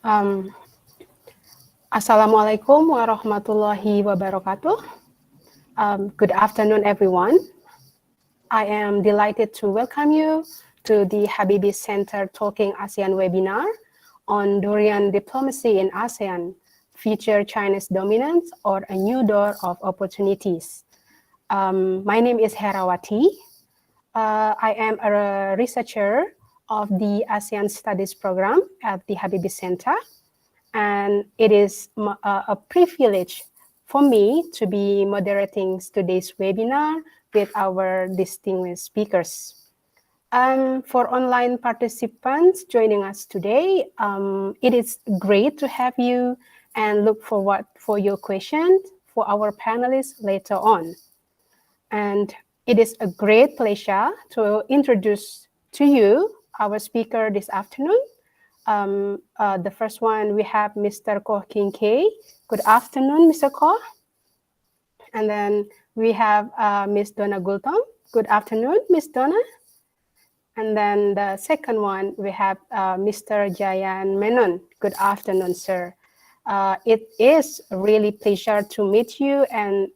Um, Assalamualaikum warahmatullahi wabarakatuh. Good afternoon, everyone. I am delighted to welcome you to the Habibi Center Talking ASEAN webinar on Durian Diplomacy in ASEAN, Future China's Dominance or a New Door of Opportunities. My name is Herawati. I am a researcher of the ASEAN Studies Program at the Habibi Center, and it is a privilege for me to be moderating today's webinar with our distinguished speakers. For online participants joining us today, it is great to have you and look forward for your questions for our panelists later on. And it is a great pleasure to introduce to you our speaker this afternoon. The first one, we have Mr. Koh King Kei. Good afternoon, Mr. Koh. And then we have Ms. Donna Gultom. Good afternoon, Ms. Donna. And then the second one, we have Mr. Jayan Menon. Good afternoon, sir. It is really pleasure to meet you and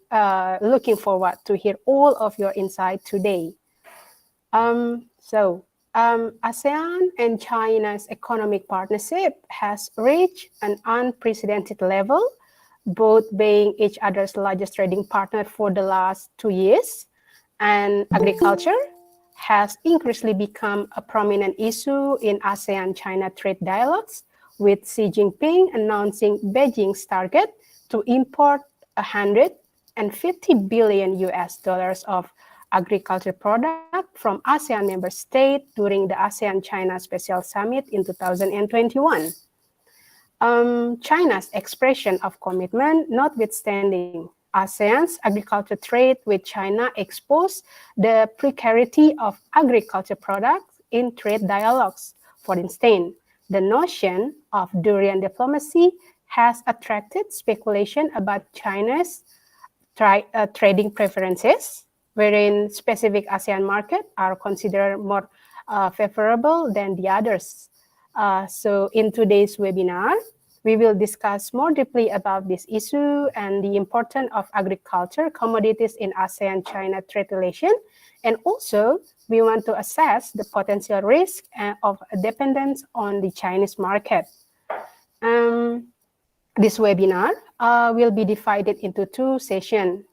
looking forward to hear all of your insight today. ASEAN and China's economic partnership has reached an unprecedented level, both being each other's largest trading partner for the last 2 years, and agriculture has increasingly become a prominent issue in ASEAN-China trade dialogues, with Xi Jinping announcing Beijing's target to import 150 billion US dollars of agriculture product from ASEAN member states during the ASEAN-China Special Summit in 2021. China's expression of commitment notwithstanding, ASEAN's agriculture trade with China exposed the precarity of agriculture products in trade dialogues. For instance, the notion of Durian Diplomacy has attracted speculation about China's trading preferences, wherein specific ASEAN markets are considered more favorable than the others. So in today's webinar, we will discuss more deeply about this issue and the importance of agriculture commodities in ASEAN-China trade relation. And also, we want to assess the potential risk of dependence on the Chinese market. This webinar will be divided into 2 sessions.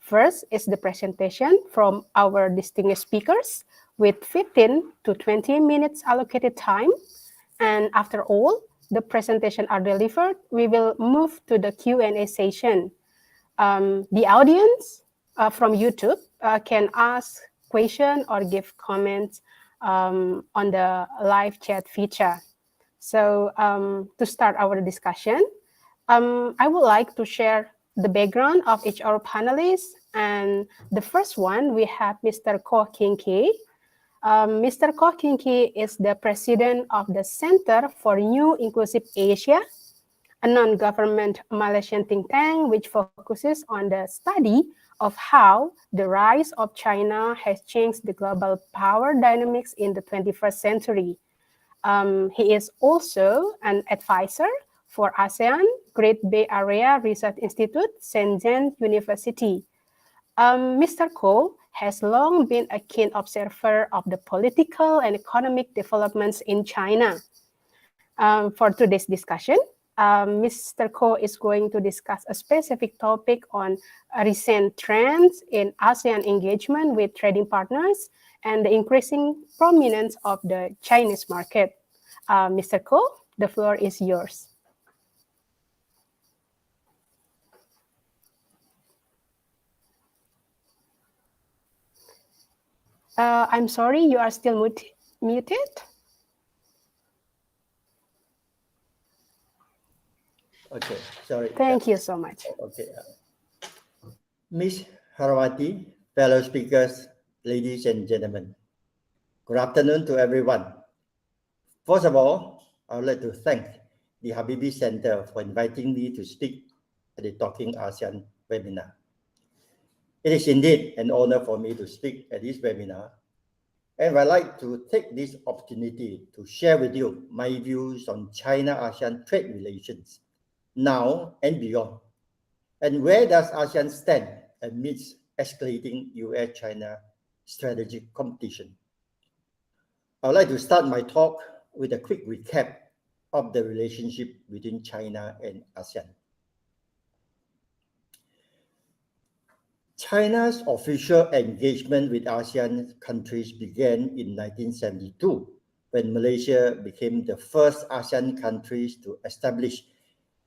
First is the presentation from our distinguished speakers with 15 to 20 minutes allocated time. And after all the presentations are delivered, we will move to the Q&A session. The audience from YouTube can ask questions or give comments on the live chat feature. So to start our discussion, I would like to share the background of each of our panelists. And the first one, we have Mr. Koh King Kei. Mr. Koh King Kei is the president of the Center for New Inclusive Asia, a non-government Malaysian think tank which focuses on the study of how the rise of China has changed the global power dynamics in the 21st century. He is also an advisor for ASEAN Great Bay Area Research Institute, Shenzhen University. Mr. Koh has long been a keen observer of the political and economic developments in China. For today's discussion, Mr. Koh is going to discuss a specific topic on recent trends in ASEAN engagement with trading partners and the increasing prominence of the Chinese market. Mr. Koh, the floor is yours. I'm sorry, you are still muted. Okay, sorry. Thank you so much. Okay. Ms. Herawati, fellow speakers, ladies and gentlemen, good afternoon to everyone. First of all, I would like to thank the Habibi Center for inviting me to speak at the Talking ASEAN webinar. It is indeed an honor for me to speak at this webinar And I'd like to take this opportunity to share with you my views on China-ASEAN trade relations now and beyond. And where does ASEAN stand amidst escalating US-China strategic competition? I'd like to start my talk with a quick recap of the relationship between China and ASEAN. China's official engagement with ASEAN countries began in 1972, when Malaysia became the first ASEAN countries to establish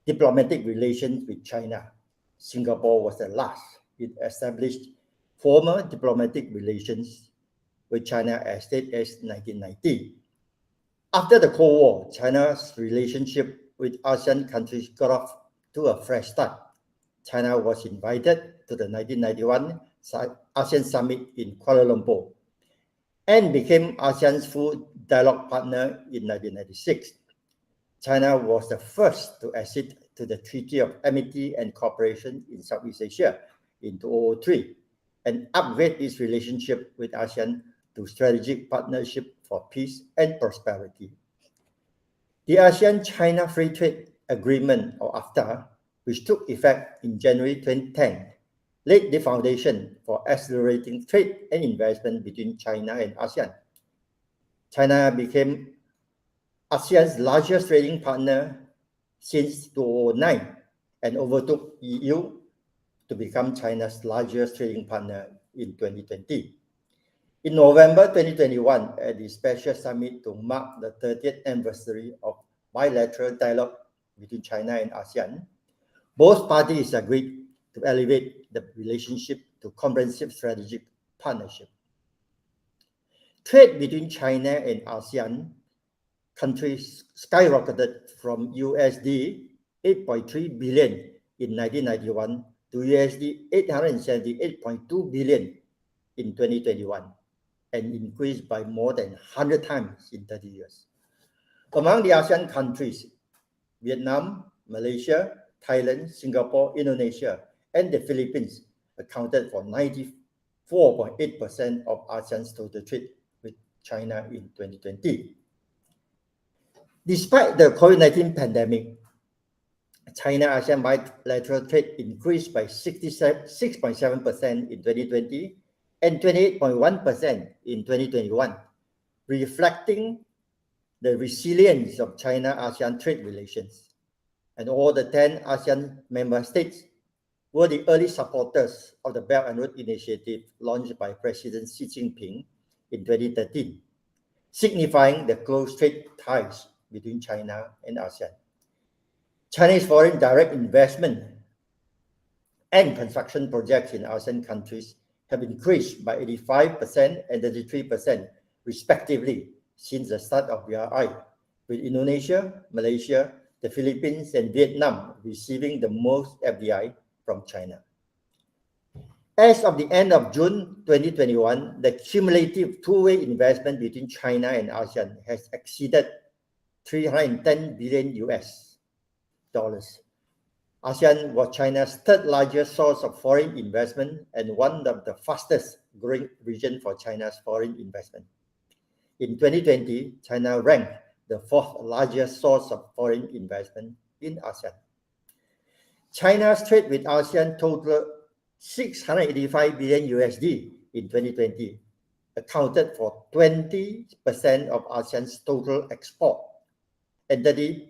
diplomatic relations with China. Singapore was the last. It established formal diplomatic relations with China as late as 1990. After the Cold War, China's relationship with ASEAN countries got off to a fresh start. China was invited to the 1991 ASEAN Summit in Kuala Lumpur and became ASEAN's full dialogue partner in 1996. China was the first to accede to the Treaty of Amity and Cooperation in Southeast Asia in 2003 and upgrade its relationship with ASEAN to strategic partnership for peace and prosperity. The ASEAN-China Free Trade Agreement, or AFTA, which took effect in January 2010, laid the foundation for accelerating trade and investment between China and ASEAN. China became ASEAN's largest trading partner since 2009 and overtook EU to become China's largest trading partner in 2020. In November 2021, at the Special Summit to mark the 30th anniversary of bilateral dialogue between China and ASEAN, both parties agreed to elevate the relationship to comprehensive strategic partnership. Trade between China and ASEAN countries skyrocketed from USD 8.3 billion in 1991 to USD 878.2 billion in 2021 and increased by more than 100 times in 30 years. Among the ASEAN countries, Vietnam, Malaysia, Thailand, Singapore, Indonesia, and the Philippines accounted for 94.8% of ASEAN's total trade with China in 2020. Despite the COVID-19 pandemic, China-ASEAN bilateral trade increased by 66.7% in 2020 and 28.1% in 2021, reflecting the resilience of China-ASEAN trade relations. And all the 10 ASEAN member states were the early supporters of the Belt and Road Initiative launched by President Xi Jinping in 2013, signifying the close trade ties between China and ASEAN. Chinese foreign direct investment and construction projects in ASEAN countries have increased by 85% and 33% respectively since the start of BRI, with Indonesia, Malaysia, the Philippines, and Vietnam receiving the most FDI from China. As of the end of June 2021, the cumulative two-way investment between China and ASEAN has exceeded $310 billion US. ASEAN was China's third largest source of foreign investment and one of the fastest growing regions for China's foreign investment. In 2020, China ranked the fourth largest source of foreign investment in ASEAN. China's trade with ASEAN totaled $685 billion USD in 2020, accounted for 20% of ASEAN's total export and 31%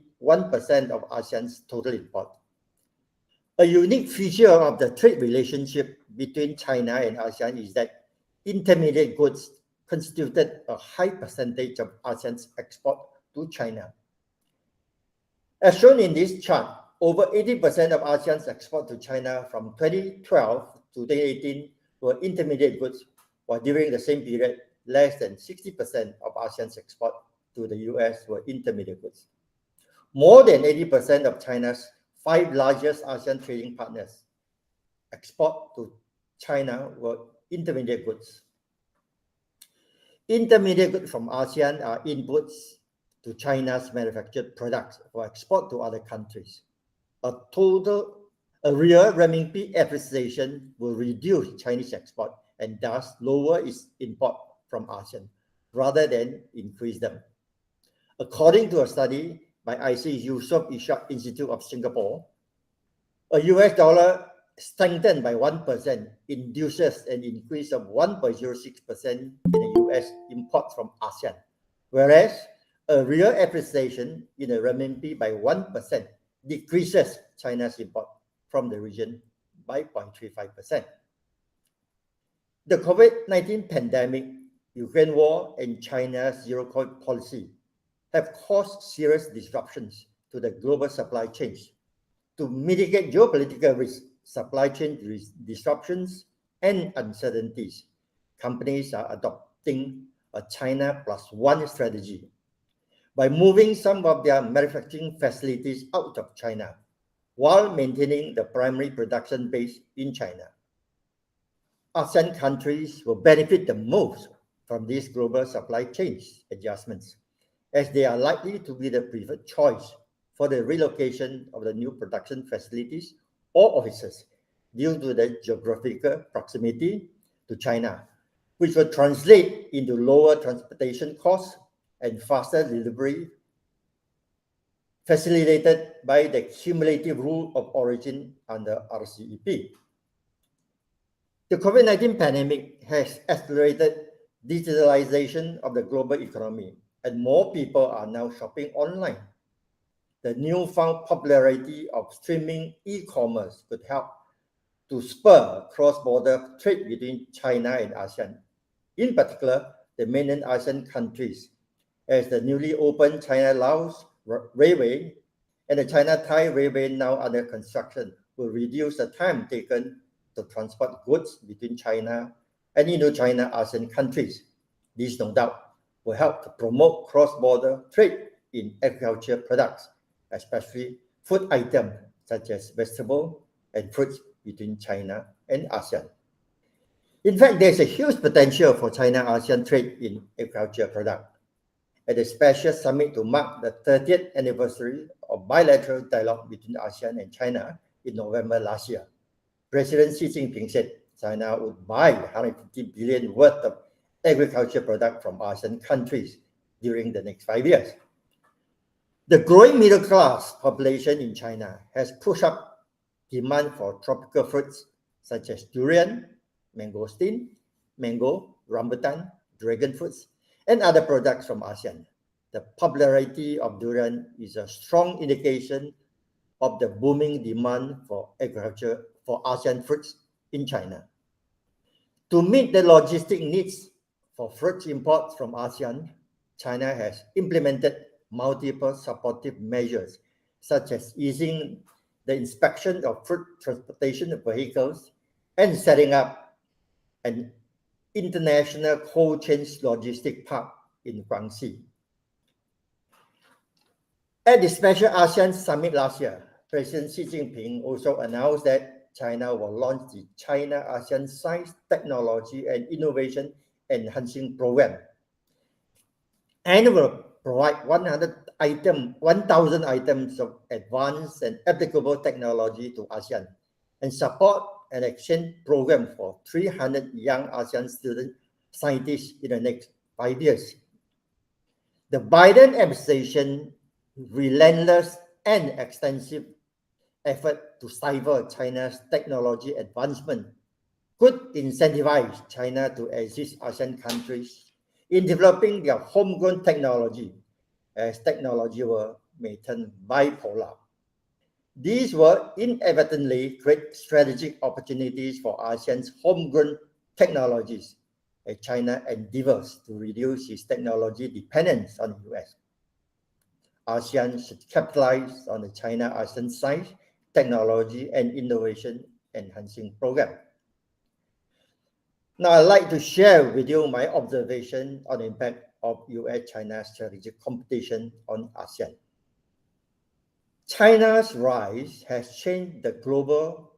of ASEAN's total import. A unique feature of the trade relationship between China and ASEAN is that intermediate goods constituted a high percentage of ASEAN's export to China. As shown in this chart, over 80% of ASEAN's export to China from 2012 to 2018 were intermediate goods, while during the same period, less than 60% of ASEAN's export to the US were intermediate goods. More than 80% of China's 5 largest ASEAN trading partners export to China were intermediate goods. Intermediate goods from ASEAN are inputs to China's manufactured products for export to other countries. A real renminbi appreciation will reduce Chinese export and thus lower its import from ASEAN, rather than increase them. According to a study by IC Yusof Ishak Institute of Singapore, a US dollar strengthened by 1% induces an increase of 1.06% in the US imports from ASEAN, whereas a real appreciation in the renminbi by 1% decreases China's import from the region by 0.35%. The COVID-19 pandemic, Ukraine war, and China's zero-COVID policy have caused serious disruptions to the global supply chains. To mitigate geopolitical risk, supply chain disruptions, and uncertainties, companies are adopting a China plus one strategy by moving some of their manufacturing facilities out of China while maintaining the primary production base in China. ASEAN countries will benefit the most from these global supply chains adjustments, as they are likely to be the preferred choice for the relocation of the new production facilities or offices due to the geographical proximity to China, which will translate into lower transportation costs and faster delivery, facilitated by the cumulative rule of origin under RCEP. The COVID-19 pandemic has accelerated digitalization of the global economy, and more people are now shopping online. The newfound popularity of streaming e-commerce could help to spur cross-border trade between China and ASEAN, in particular the mainland ASEAN countries, as the newly opened China-Laos Railway and the China-Thai Railway now under construction will reduce the time taken to transport goods between China and Indo-China ASEAN countries. This, no doubt, will help to promote cross-border trade in agriculture products, especially food items such as vegetables and fruits between China and ASEAN. In fact, there's a huge potential for China-ASEAN trade in agriculture products. At the special summit to mark the 30th anniversary of bilateral dialogue between ASEAN and China in November last year, President Xi Jinping said China would buy 150 billion worth of agriculture products from ASEAN countries during the next 5 years. The growing middle-class population in China has pushed up demand for tropical fruits such as durian, mangosteen, mango, rambutan, dragon fruits, and other products from ASEAN. The popularity of durian is a strong indication of the booming demand for agriculture for ASEAN fruits in China. To meet the logistic needs for fruit imports from ASEAN, China has implemented multiple supportive measures, such as easing the inspection of fruit transportation vehicles and setting up an international cold chain logistic park in Guangxi. At the special ASEAN summit last year, President Xi Jinping also announced that China will launch the China-ASEAN Science, Technology and Innovation Enhancing Program and will provide 1,000 items of advanced and applicable technology to ASEAN and support an exchange program for 300 young ASEAN student scientists in the next 5 years. The Biden administration relentless and extensive effort to stifle China's technology advancement could incentivize China to assist ASEAN countries in developing their homegrown technology, as technology may turn bipolar. These will inadvertently create strategic opportunities for ASEAN's homegrown technologies as China endeavors to reduce its technology dependence on the US. ASEAN should capitalize on the China-ASEAN Science, Technology and Innovation Enhancing Program. Now, I'd like to share with you my observation on the impact of US-China strategic competition on ASEAN. China's rise has changed the global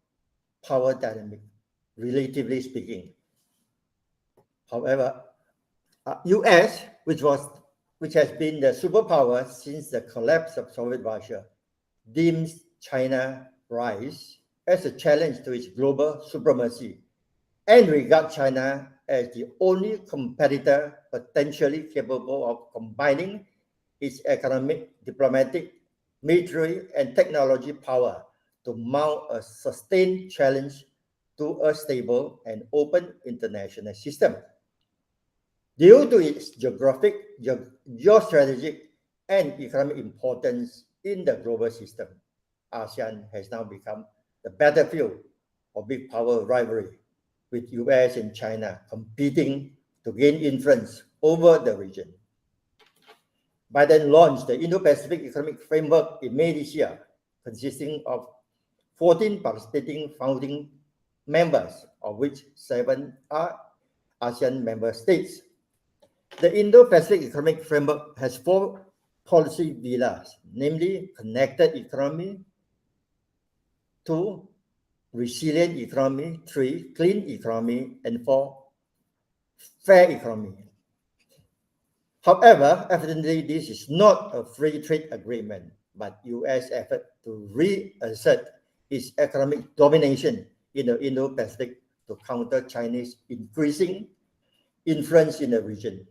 power dynamic, relatively speaking. However, US, which has been the superpower since the collapse of Soviet Russia, deems China's rise as a challenge to its global supremacy and regard China as the only competitor potentially capable of combining its economic, diplomatic, military, and technology power to mount a sustained challenge to a stable and open international system. Due to its geographic, geostrategic, and economic importance in the global system, ASEAN has now become the battlefield of big power rivalry, with US and China competing to gain influence over the region. Biden launched the Indo-Pacific Economic Framework in May this year, consisting of 14 participating founding members, of which 7 are ASEAN member states. The Indo-Pacific Economic Framework has 4 policy pillars, namely connected economy, 2, resilient economy, 3, clean economy, and 4, fair economy. However, evidently, this is not a free trade agreement, but US effort to reassert its economic domination in the Indo-Pacific to counter Chinese increasing influence in the region.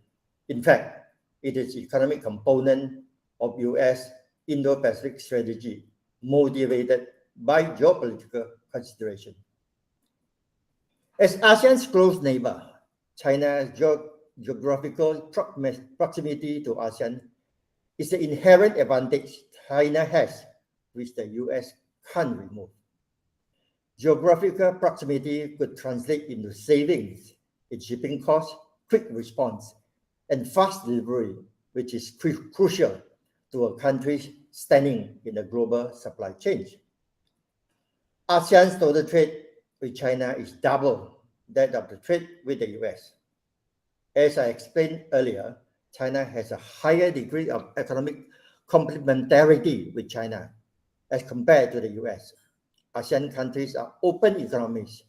In fact, it is economic component of US Indo-Pacific strategy motivated by geopolitical consideration. As ASEAN's close neighbor, China's geographical proximity to ASEAN is the inherent advantage China has, which the US can't remove. Geographical proximity could translate into savings in shipping costs, quick response, and fast delivery, which is crucial to a country's standing in the global supply chain. ASEAN's total trade with China is double that of the trade with the US. As I explained earlier, China has a higher degree of economic complementarity with China as compared to the US. ASEAN countries are open economies,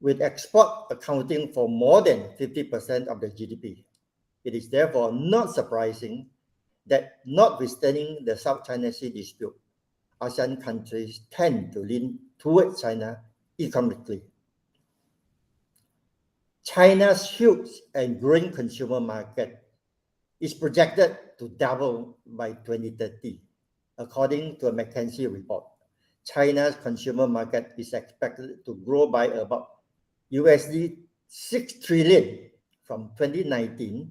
with export accounting for more than 50% of the GDP. It is therefore not surprising that, notwithstanding the South China Sea dispute, ASEAN countries tend to lean towards China economically. China's huge and growing consumer market is projected to double by 2030, according to a McKinsey report. China's consumer market is expected to grow by about USD 6 trillion from 2019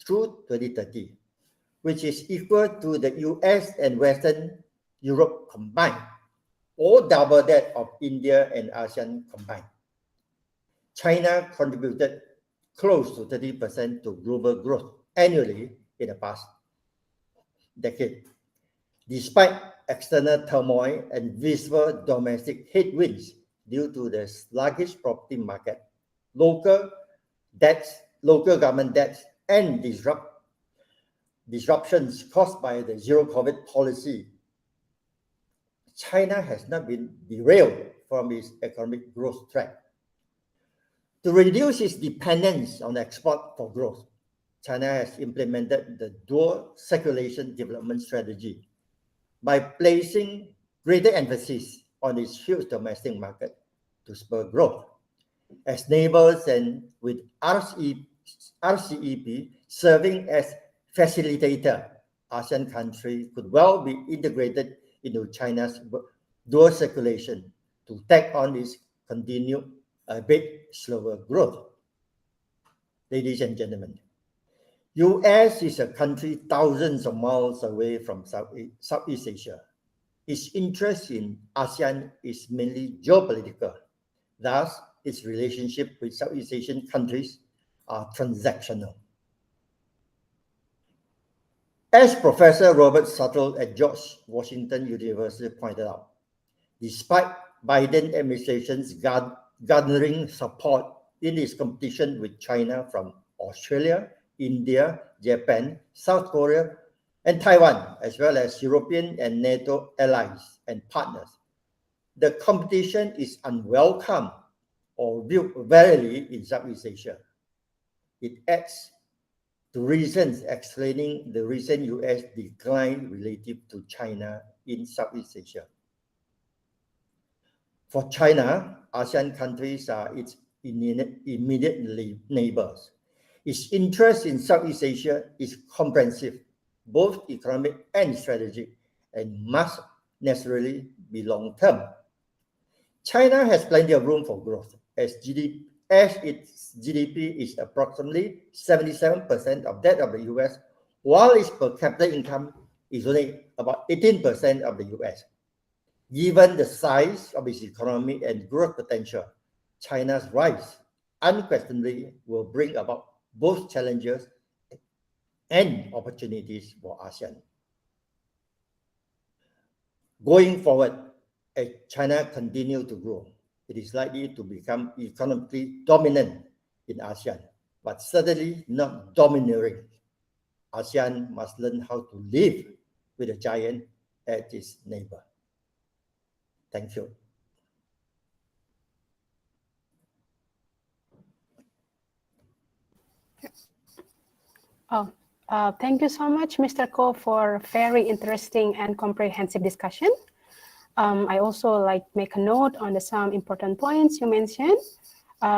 through 2030, which is equal to the US and Western Europe combined, or double that of India and ASEAN combined. China contributed close to 30% to global growth annually in the past decade. Despite external turmoil and visible domestic headwinds due to the sluggish property market, local government debts, and disruptions caused by the zero-COVID policy, China has not been derailed from its economic growth track. To reduce its dependence on export for growth, China has implemented the dual circulation development strategy by placing greater emphasis on its huge domestic market to spur growth. As neighbors and with RCEP serving as facilitator, ASEAN countries could well be integrated into China's dual circulation to take on its continued a bit slower growth. Ladies and gentlemen, US is a country thousands of miles away from Southeast Asia. Its interest in ASEAN is mainly geopolitical. Thus, its relationship with Southeast Asian countries are transactional. As Professor Robert Suttle at George Washington University pointed out, despite Biden administration's garnering support in its competition with China from Australia, India, Japan, South Korea, and Taiwan, as well as European and NATO allies and partners, the competition is unwelcome or viewed warily in Southeast Asia. It adds to reasons explaining the recent US decline relative to China in Southeast Asia. For China, ASEAN countries are its immediate neighbors. Its interest in Southeast Asia is comprehensive, both economic and strategic, and must necessarily be long-term. China has plenty of room for growth, as its GDP is approximately 77% of that of the US, while its per capita income is only about 18% of the US. Given the size of its economy and growth potential, China's rise unquestionably will bring about both challenges and opportunities for ASEAN. Going forward, as China continues to grow, it is likely to become economically dominant in ASEAN, but certainly not domineering. ASEAN must learn how to live with a giant as its neighbor. Thank you. Thank you so much, Mr. Ko, for very interesting and comprehensive discussion. I also like make a note on some important points you mentioned,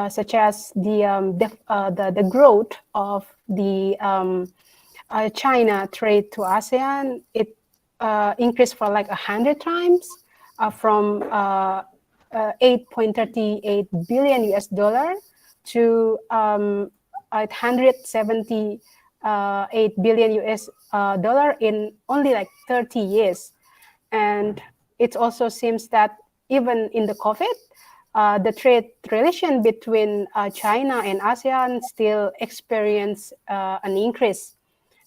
such as the growth of the China trade to ASEAN. It increased for like 100 times from 8.38 billion US dollar to 878 billion US dollar in only like 30 years. And it also seems that even in the COVID, the trade relation between China and ASEAN still experience an increase.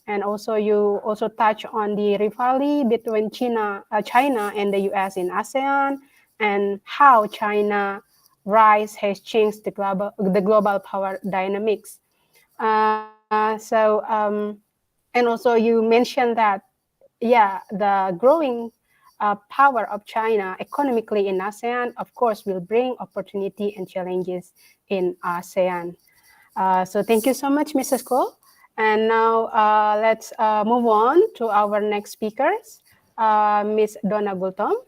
And also you also touch on the rivalry between China and the US in ASEAN, and how China rise has changed the global power dynamics. And also you mentioned that, yeah, the growing power of China economically in ASEAN, of course, will bring opportunity and challenges in ASEAN. So thank you so much, Mrs. Ko. And now let's move on to our next speakers, Ms. Donna Gultom.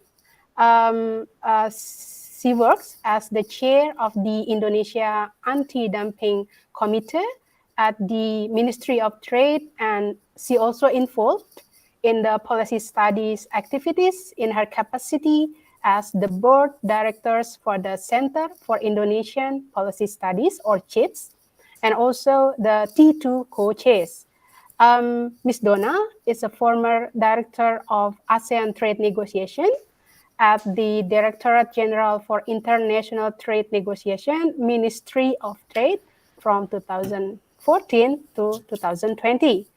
She works as the chair of the Indonesia Anti-Dumping Committee at the Ministry of Trade, and she also involved in the policy studies activities in her capacity as the board directors for the Center for Indonesian Policy Studies, or CIPS, and also the T2 co-chairs. Ms. Donna is a former director of ASEAN Trade Negotiation at the Directorate General for International Trade Negotiation, Ministry of Trade from 2014 to 2020.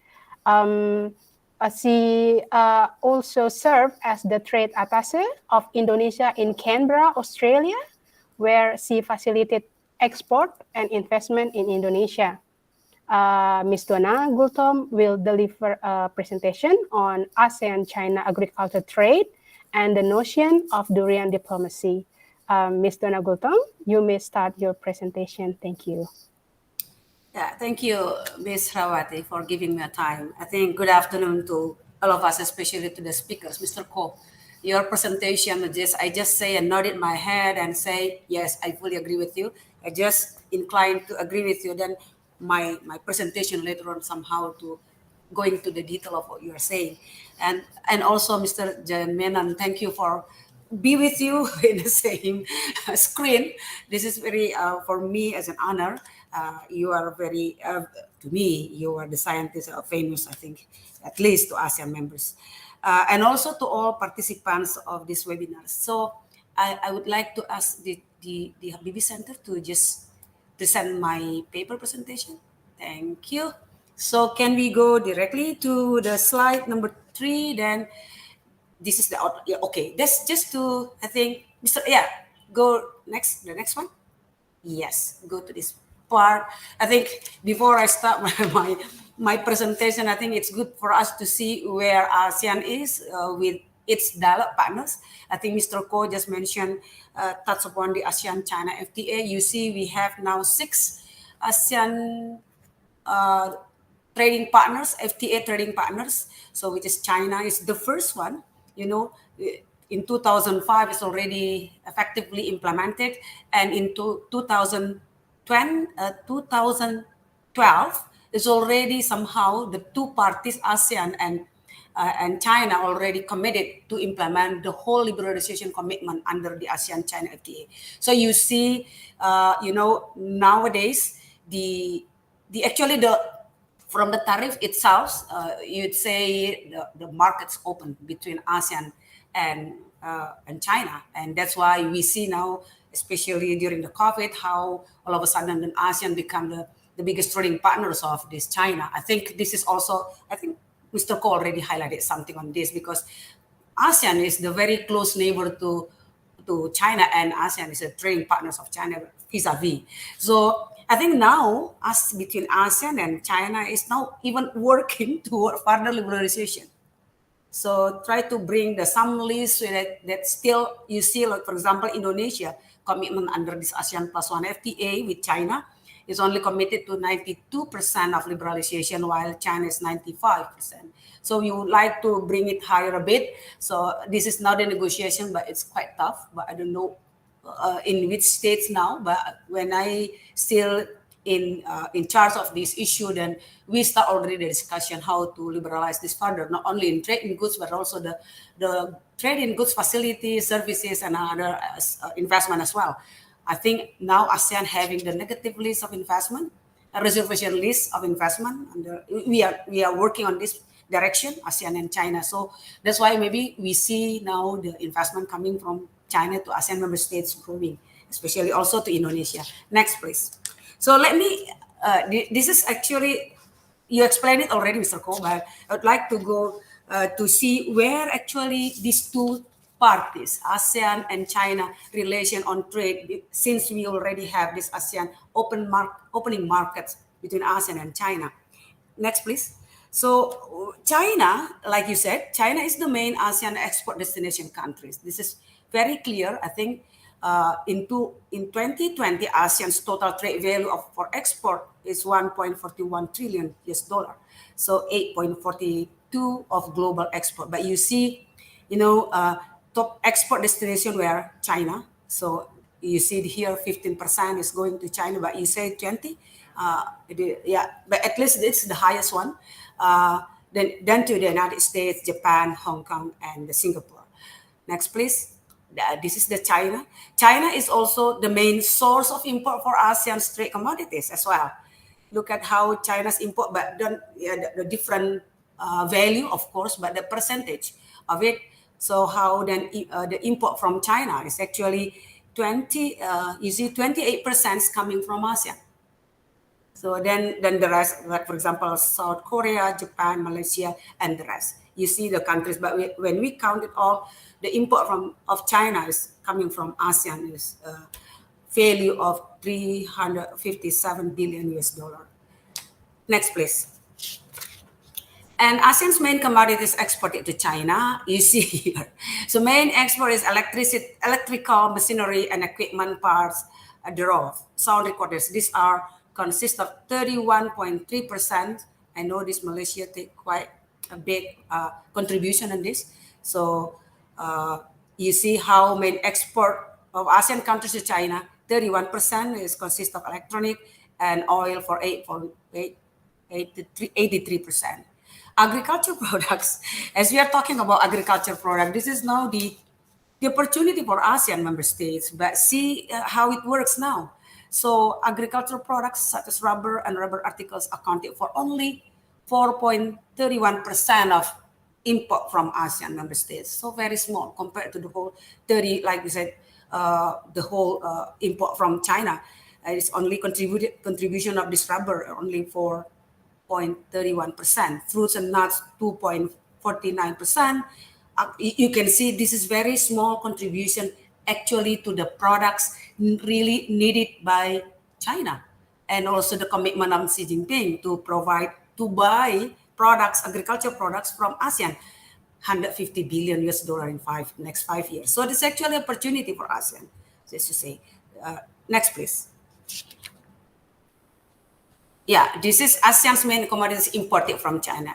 She also served as the trade attaché of Indonesia in Canberra, Australia, where she facilitated export and investment in Indonesia. Ms. Donna Gultom will deliver a presentation on ASEAN-China agriculture trade and the notion of Durian Diplomacy. Ms. Donna Gultom, you may start your presentation. Thank you. Yeah, thank you, Ms. Rawati, for giving me a time. I think good afternoon to all of us, especially to the speakers. Mr. Ko, your presentation, I just say and nod in my head and say, yes, I fully agree with you. I just inclined to agree with you. Then my presentation later on somehow to go into the detail of what you are saying. And also, Mr. Jayan Menon, thank you for be with you in the same screen. This is very, for me, as an honor. You are very, to me, you are the scientist famous, I think, at least to ASEAN members. And also to all participants of this webinar. So I would like to ask the Habibie Center to just present my paper presentation. Thank you. So can we go directly to the slide number 3? Then this is the outline. Yeah, okay. That's just to, I think, go next, the next one. Yes, go to this part. I think before I start my presentation, I think it's good for us to see where ASEAN is with its dialogue partners. I think Mr. Ko just mentioned, touch upon the ASEAN-China FTA. You see, we have now 6 ASEAN trading partners, FTA trading partners. So which is China is the first one. You know, in 2005, it's already effectively implemented, and in 2010, 2012 is already somehow the two parties, ASEAN and China, already committed to implement the whole liberalization commitment under the ASEAN-China FTA. So you see, nowadays from the tariff itself, you'd say the markets open between ASEAN and China, and that's why we see now, especially during the COVID, how all of a sudden the ASEAN become the biggest trading partners of this China. I think this is also, I think Mr. Ko already highlighted something on this, because ASEAN is the very close neighbor to China, and ASEAN is a trading partners of China vis-a-vis. So I think now, between ASEAN and China is now even working toward further liberalization. So try to bring some list that still you see, like for example, Indonesia commitment under this ASEAN Plus One FTA with China is only committed to 92% of liberalization, while China is 95%. So we would like to bring it higher a bit. So this is not a negotiation, but it's quite tough. But I don't know in which states now. But when I still in charge of this issue, then we start already the discussion how to liberalize this further, not only in trade in goods, but also the trade in goods facilities, services, and other investment as well. I think now ASEAN having the negative list of investment, a reservation list of investment, and we are working on this direction, ASEAN and China. So that's why maybe we see now the investment coming from China to ASEAN member states growing, especially also to Indonesia. Next, please. So let me, this is actually, you explained it already, Mr. Ko, but I would like to go to see where actually these two parties, ASEAN and China relation on trade, since we already have this ASEAN opening markets between ASEAN and China. Next, please. So China, like you said, China is the main ASEAN export destination countries. This is very clear. I think in 2020, ASEAN's total trade value for export is $1.41 trillion. So 8.42 of global export. But you see, top export destination were China. So you see here 15% is going to China, but you say 20. But at least it's the highest one. Then to the United States, Japan, Hong Kong, and Singapore. Next, please. This is the China. China is also the main source of import for ASEAN's trade commodities as well. Look at how China's import, but the different value, of course, but the percentage of it. So how then the import from China is actually 28% is coming from ASEAN. So then the rest, like for example, South Korea, Japan, Malaysia, and the rest. You see the countries, but when we count it all, the import of China is coming from ASEAN is value of $357 billion. Next, please. And ASEAN's main commodities exported to China, you see here. So main export is electrical machinery and equipment parts thereof. Sound recorders, these consist of 31.3%. I know this Malaysia take quite a big contribution on this. So you see how main export of ASEAN countries to China, 31% is consist of electronic, and oil for 83%. Agriculture products, as we are talking about agriculture product, this is now the opportunity for ASEAN member states, but see how it works now. So agricultural products such as rubber and rubber articles accounted for only 4.31% of import from ASEAN member states. So very small compared to the whole 30, like we said, the whole import from China. It's only contribution of this rubber only 4.31%. Fruits and nuts 2.49%. You can see this is very small contribution actually to the products really needed by China, and also the commitment of Xi Jinping to buy products, agriculture products from ASEAN, $150 billion in next 5 years. So it's actually an opportunity for ASEAN, just to say. Next, please. Yeah, this is ASEAN's main commodities imported from China.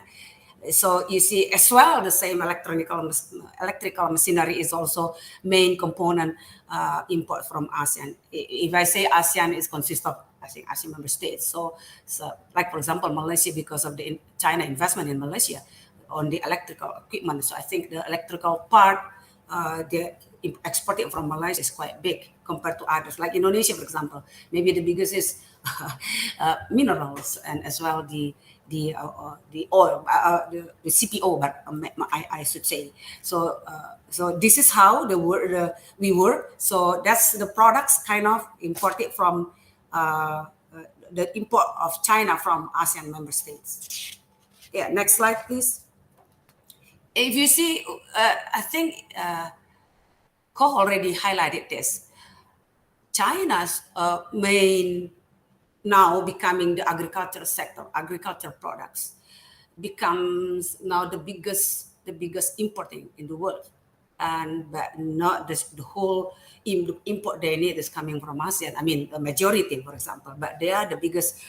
So you see as well the same electrical machinery is also main component import from ASEAN. If I say ASEAN, it consists of ASEAN member states. So like for example, Malaysia, because of the China investment in Malaysia on the electrical equipment. So I think the electrical part, the exported from Malaysia is quite big compared to others. Like Indonesia, for example, maybe the biggest is minerals and as well the oil, the CPO, but I should say. So so this is how we work. So that's the products kind of imported from the import of China from ASEAN member states. Yeah, next slide, please. If you see, I think Koh already highlighted this. China's main now becoming the agriculture sector, agriculture products becomes now the biggest importing in the world, and but not the whole import they need is coming from ASEAN. I mean, the majority, for example, but they are the biggest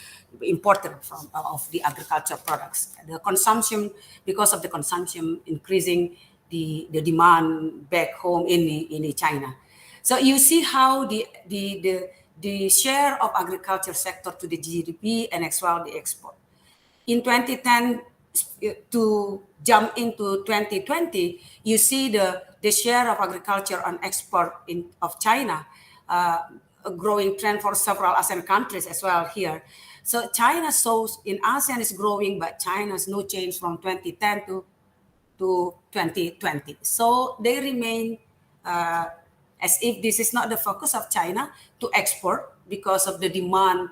importer from of the agriculture products. The consumption, because of the consumption increasing, the demand back home in China. So you see how the share of agriculture sector to the GDP and as well the export. In 2010 to jump into 2020, you see the share of agriculture on export of China, a growing trend for several ASEAN countries as well here. So China shows in ASEAN is growing, but China's no change from 2010 to 2020. So they remain as if this is not the focus of China to export because of the demand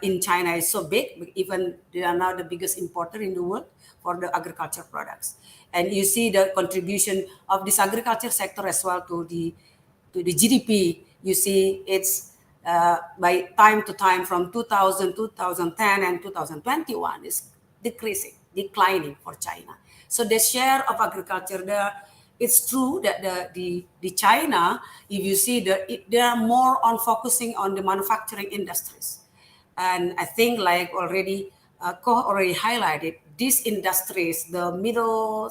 in China is so big. Even they are now the biggest importer in the world for the agriculture products. And you see the contribution of this agriculture sector as well to the GDP. You see it's by time to time from 2000, 2010 and 2021 is declining for China. So the share of agriculture there, it's true that the China, if you see they are more on focusing on the manufacturing industries. And I think like already, Koh already highlighted, these industries, the lower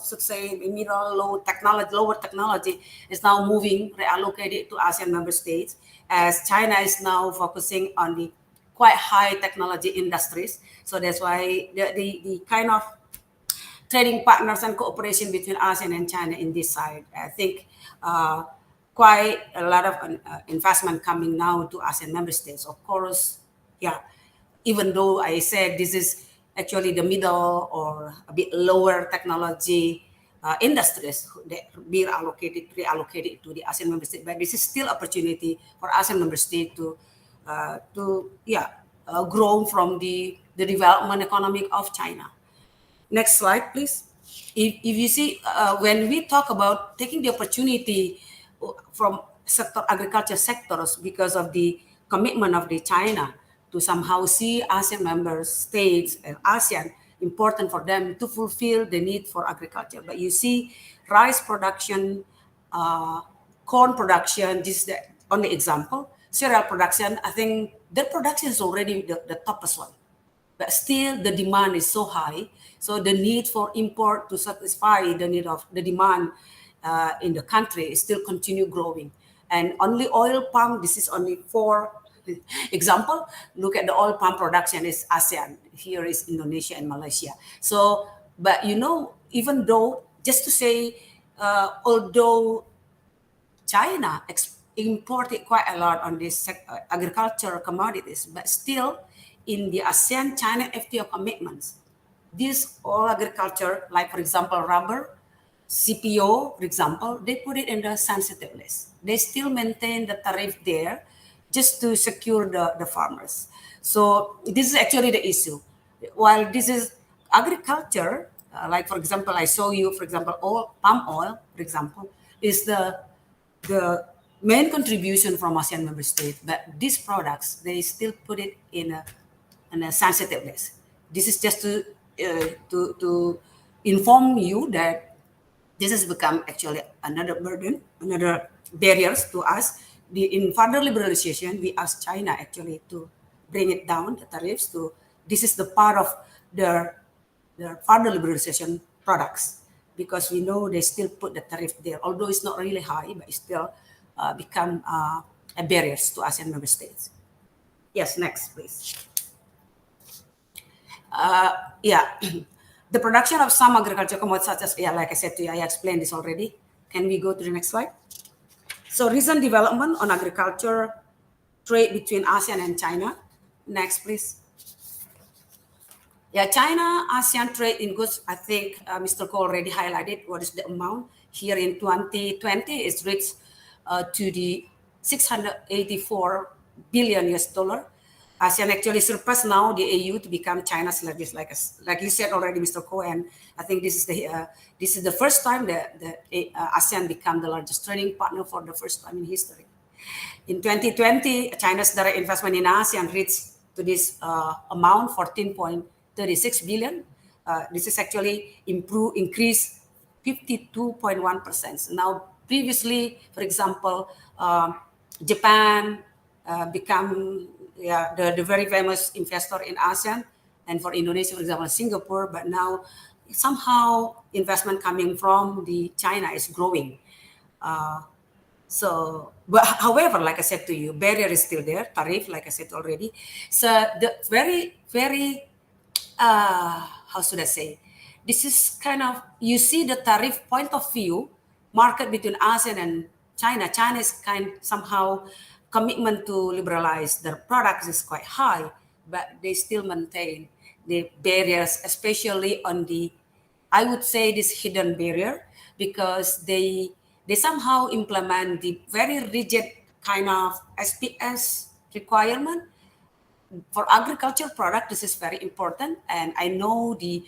technology is now moving, reallocated to ASEAN member states, as China is now focusing on the quite high technology industries. So that's why the kind of trading partners and cooperation between ASEAN and China in this side, I think quite a lot of investment coming now to ASEAN member states. Of course, yeah, even though I said this is actually the middle or a bit lower technology industries that be reallocated to the ASEAN member state, but this is still opportunity for ASEAN member state to grow from the development economic of China. Next slide, please. If you see, when we talk about taking the opportunity from agriculture sectors because of the commitment of the China to somehow see ASEAN member states and ASEAN important for them to fulfill the need for agriculture. But you see rice production, corn production, this is the only example. Cereal production, I think their production is already the toppest one. But still the demand is so high. So the need for import to satisfy the need of the demand in the country is still continue growing. And only oil palm, this is only 4 example. Look at the oil palm production is ASEAN. Here is Indonesia and Malaysia. So, but you know, even though, just to say, although China imported quite a lot on this agricultural commodities, but still in the ASEAN-China FTA commitments, this all agriculture, like for example, rubber, CPO, for example, they put it in the sensitive list. They still maintain the tariff there just to secure the farmers. So this is actually the issue. While this is agriculture, like for example, I show you, for example, palm oil, for example, is the main contribution from ASEAN member states, but these products, they still put it in a sensitive list. This is just to inform you that this has become actually another burden, another barriers to us. In further liberalization, we ask China actually to bring it down, the tariffs to, this is the part of their further liberalization products, because we know they still put the tariff there, although it's not really high, but it still become a barriers to ASEAN member states. Yes, next, please. Yeah, the production of some agricultural commodities such as, yeah, like I said to you, I explained this already. Can we go to the next slide? So recent development on agriculture trade between ASEAN and China. Next, please. Yeah, China-ASEAN trade in goods, I think Mr. Ko already highlighted what is the amount. Here in 2020, it's reached to the 684 billion US dollar. ASEAN actually surpassed now the AU to become China's largest, like you said already, Mr. Ko, and I think this is the first time that ASEAN become the largest trading partner for the first time in history. In 2020, China's direct investment in ASEAN reached to this amount 14.36 billion. This is actually increased 52.1%. Now, previously, for example, Japan become the very famous investor in ASEAN, and for Indonesia, for example, Singapore. But now, somehow, investment coming from the China is growing. So, but however, like I said to you, barrier is still there, tariff, like I said already. So the very, how should I say? This is kind of, you see the tariff point of view, market between ASEAN and China. China is somehow commitment to liberalize their products is quite high, but they still maintain the barriers, especially on the, I would say, this hidden barrier, because they somehow implement the very rigid kind of SPS requirement for agriculture product. This is very important, and I know the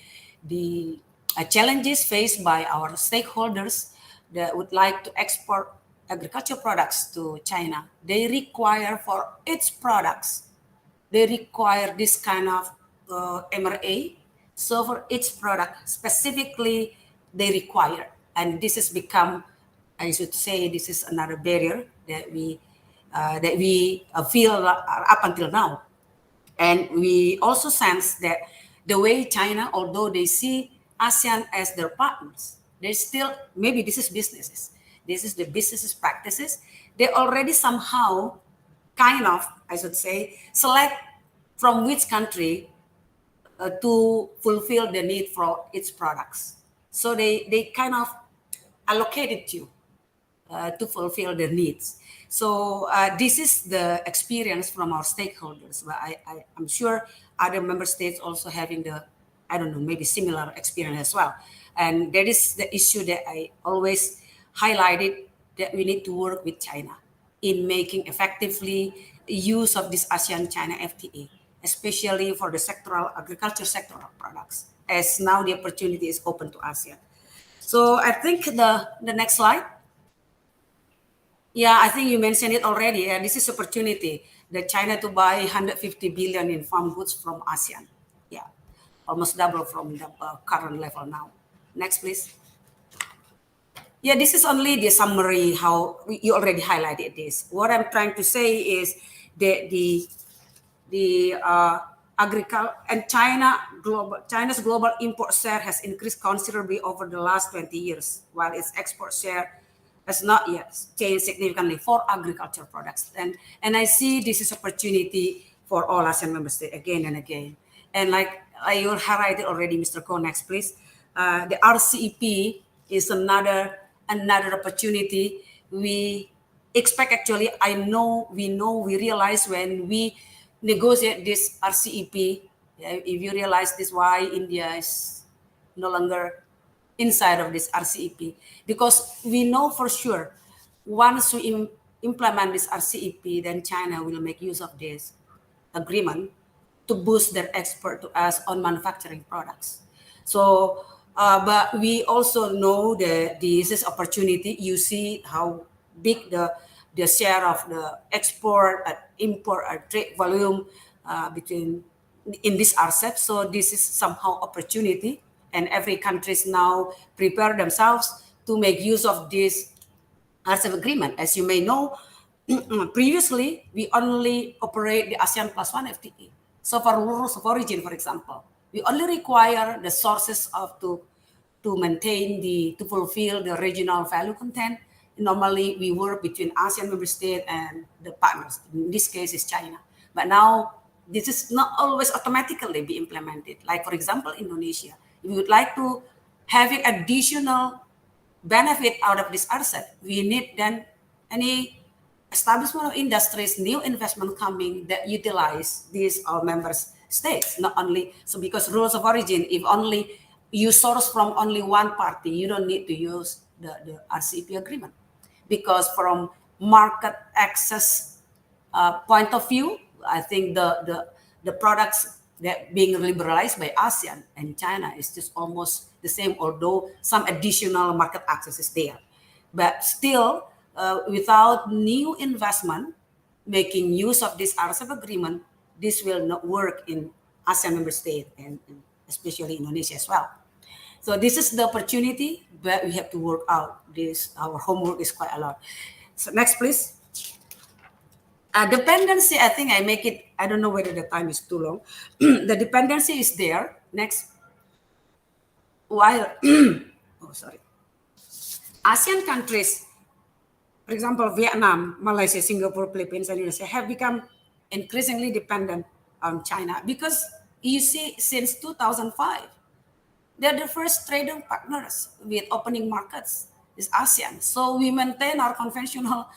challenges faced by our stakeholders that would like to export agriculture products to China. They require for its products, they require this kind of MRA. So for each product specifically, they require, and this has become, I should say, this is another barrier that we feel up until now. And we also sense that the way China, although they see ASEAN as their partners, they still, maybe this is businesses, this is the businesses practices, they already somehow kind of, I should say, select from which country to fulfill the need for its products. So they kind of allocated you to fulfill their needs. So this is the experience from our stakeholders. But I'm sure other member states also having the, I don't know, maybe similar experience as well. And that is the issue that I always highlighted, that we need to work with China in making effectively use of this ASEAN-China FTA, especially for the agriculture sectoral products, as now the opportunity is open to ASEAN. So I think the next slide. Yeah, I think you mentioned it already. This is opportunity that China to buy 150 billion in farm goods from ASEAN. Yeah, almost double from the current level now. Next, please. Yeah, this is only the summary, how you already highlighted this. What I'm trying to say is that the agriculture and China's global import share has increased considerably over the last 20 years, while its export share has not yet changed significantly for agriculture products. And I see this is opportunity for all ASEAN member states again and again. And like I highlighted already, Mr. Ko, next please. The RCEP is another opportunity. We expect, actually, we realize when we negotiate this RCEP, if you realize this, why India is no longer inside of this RCEP, because we know for sure once we implement this RCEP, then China will make use of this agreement to boost their export to us on manufacturing products. So, but we also know that this is opportunity. You see how big the share of the export and import and trade volume between in this RCEP. So this is somehow opportunity, and every country is now prepare themselves to make use of this RCEP agreement. As you may know, previously we only operate the ASEAN +1 FTA. So for rules of origin, for example, we only require the sources to maintain to fulfill the regional value content. Normally, we work between ASEAN member state and the partners. In this case, is China. But now this is not always automatically be implemented. Like for example, Indonesia, if we would like to having additional benefit out of this RCEP, we need then any establishment of industries, new investment coming that utilize these our members states, not only, so because rules of origin, if only you source from only one party, you don't need to use the RCEP agreement. Because from market access point of view, I think the products that being liberalized by ASEAN and China is just almost the same, although some additional market access is there. But still, without new investment, making use of this RCEP agreement, this will not work in ASEAN member state and especially Indonesia as well. So this is the opportunity, but we have to work out this. Our homework is quite a lot. So next, please. Dependency, I think I make it, I don't know whether the time is too long. The dependency is there. Next. While, oh, sorry. ASEAN countries, for example, Vietnam, Malaysia, Singapore, Philippines, and Indonesia have become increasingly dependent on China because you see, since 2005, they're the first trading partners with opening markets is ASEAN. So we maintain our conventional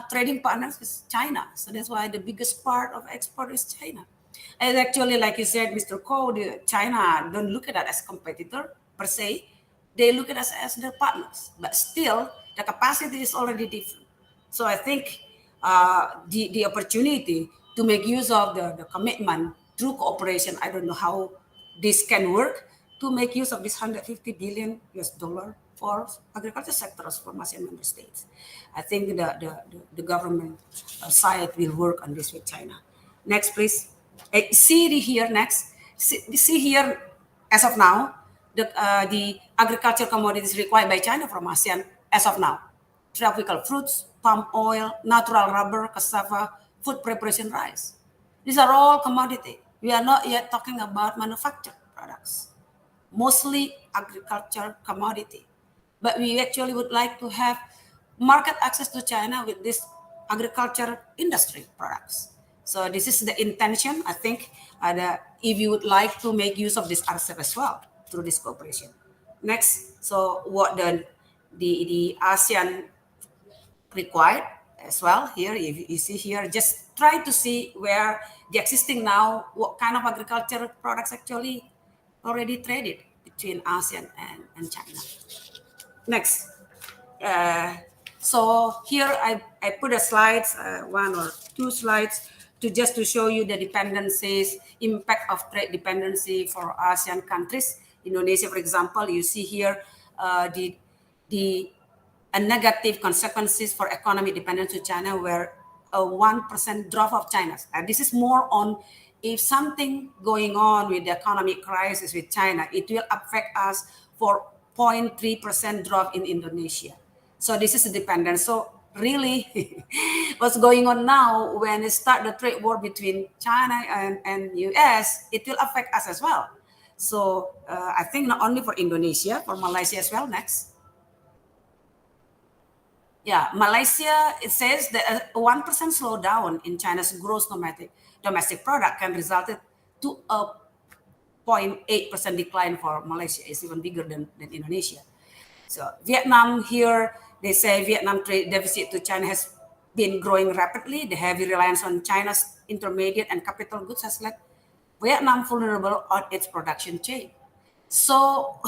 trading partners with China. So that's why the biggest part of export is China. And actually, like you said, Mr. Ko, China don't look at us as competitor per se. They look at us as their partners. But still, the capacity is already different. So I think the opportunity to make use of the commitment through cooperation, I don't know how this can work, to make use of this $150 billion for agriculture sectors for ASEAN member states. I think the government side will work on this with China. Next, please. See here next. See here, as of now, the agriculture commodities required by China from ASEAN as of now. Tropical fruits, palm oil, natural rubber, cassava, food preparation rice. These are all commodity. We are not yet talking about manufactured products. Mostly agriculture commodity. But we actually would like to have market access to China with this agriculture industry products. So this is the intention, I think, if you would like to make use of this RCEP as well through this cooperation. Next, so what the ASEAN required as well here, if you see here, just try to see where the existing now, what kind of agricultural products actually already traded between ASEAN and China. Next. So here I put a slides, one or two slides, to show you the dependencies, impact of trade dependency for ASEAN countries. Indonesia, for example, you see here the negative consequences for economic dependence to China, where a 1% drop of China's. This is more on if something going on with the economic crisis with China, it will affect us for 0.3% drop in Indonesia. So this is a dependence. So really, what's going on now when it start the trade war between China and US, it will affect us as well. So I think not only for Indonesia, for Malaysia as well. Next. Yeah, Malaysia, it says that a 1% slowdown in China's gross domestic product can result to a 0.8% decline for Malaysia. It's even bigger than Indonesia. So Vietnam here, they say Vietnam trade deficit to China has been growing rapidly. The heavy reliance on China's intermediate and capital goods has left Vietnam vulnerable on its production chain. So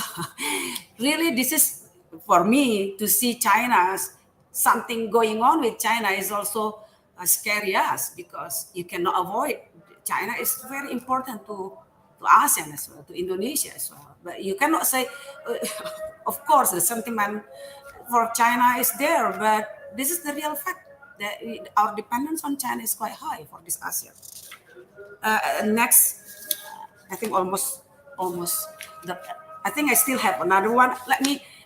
really, this is, for me, to see China's something going on with China is also scary us, because you cannot avoid. China is very important to ASEAN as well, to Indonesia as well. But you cannot say, of course, the sentiment for China is there, but this is the real fact that our dependence on China is quite high for this ASEAN. Next, I think almost. I think I still have another one.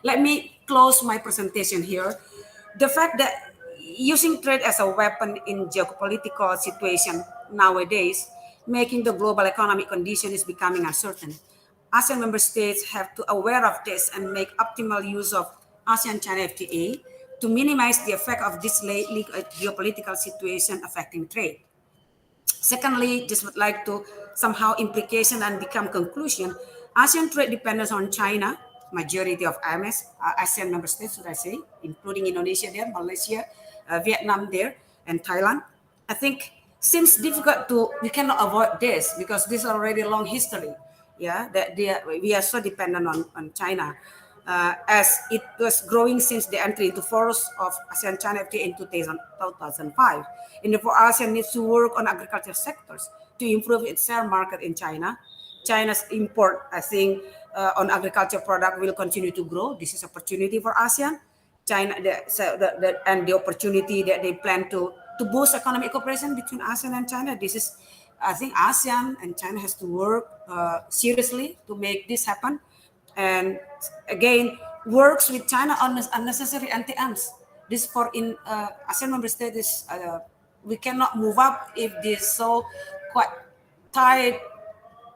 Let me close my presentation here. The fact that using trade as a weapon in geopolitical situation nowadays, making the global economic condition is becoming uncertain. ASEAN member states have to aware of this and make optimal use of ASEAN-China FTA to minimize the effect of this geopolitical situation affecting trade. Secondly, just would like to somehow implication and become conclusion. ASEAN trade dependence on China, majority of ASEAN member states, should I say, including Indonesia there, Malaysia, Vietnam there, and Thailand. I think seems difficult we cannot avoid this because this is already a long history. Yeah, that we are so dependent on China. As it was growing since the entry into force of ASEAN-China FTA in 2005. And therefore, ASEAN needs to work on agriculture sectors to improve its share market in China. China's import, I think, on agriculture product will continue to grow. This is opportunity for ASEAN. China, and the opportunity that they plan to boost economic cooperation between ASEAN and China. This is, I think, ASEAN and China has to work seriously to make this happen. And again, works with China on unnecessary anti-arms. This for in ASEAN member states, we cannot move up if this so quite tight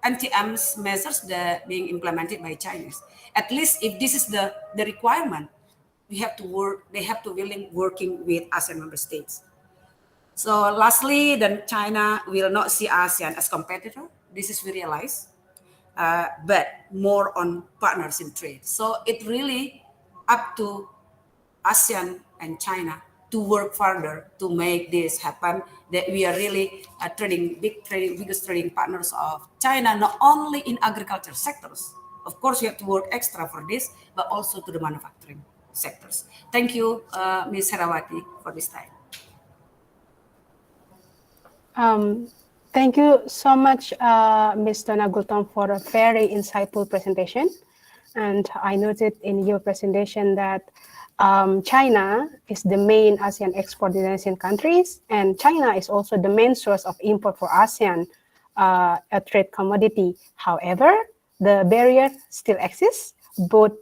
anti-arms measures that being implemented by Chinese. At least if this is the requirement, we have to work. They have to willing working with ASEAN member states. So lastly, then China will not see ASEAN as competitor. This is we realize. But more on partners in trade. So it really up to ASEAN and China to work further to make this happen. That we are really biggest trading partners of China, not only in agriculture sectors. Of course, we have to work extra for this, but also to the manufacturing sectors. Thank you, Ms. Herawati, for this time. Thank you so much, Ms. Donna Gultom, for a very insightful presentation. And I noted in your presentation that China is the main ASEAN export destination countries, and China is also the main source of import for ASEAN, a trade commodity. However, the barrier still exists, both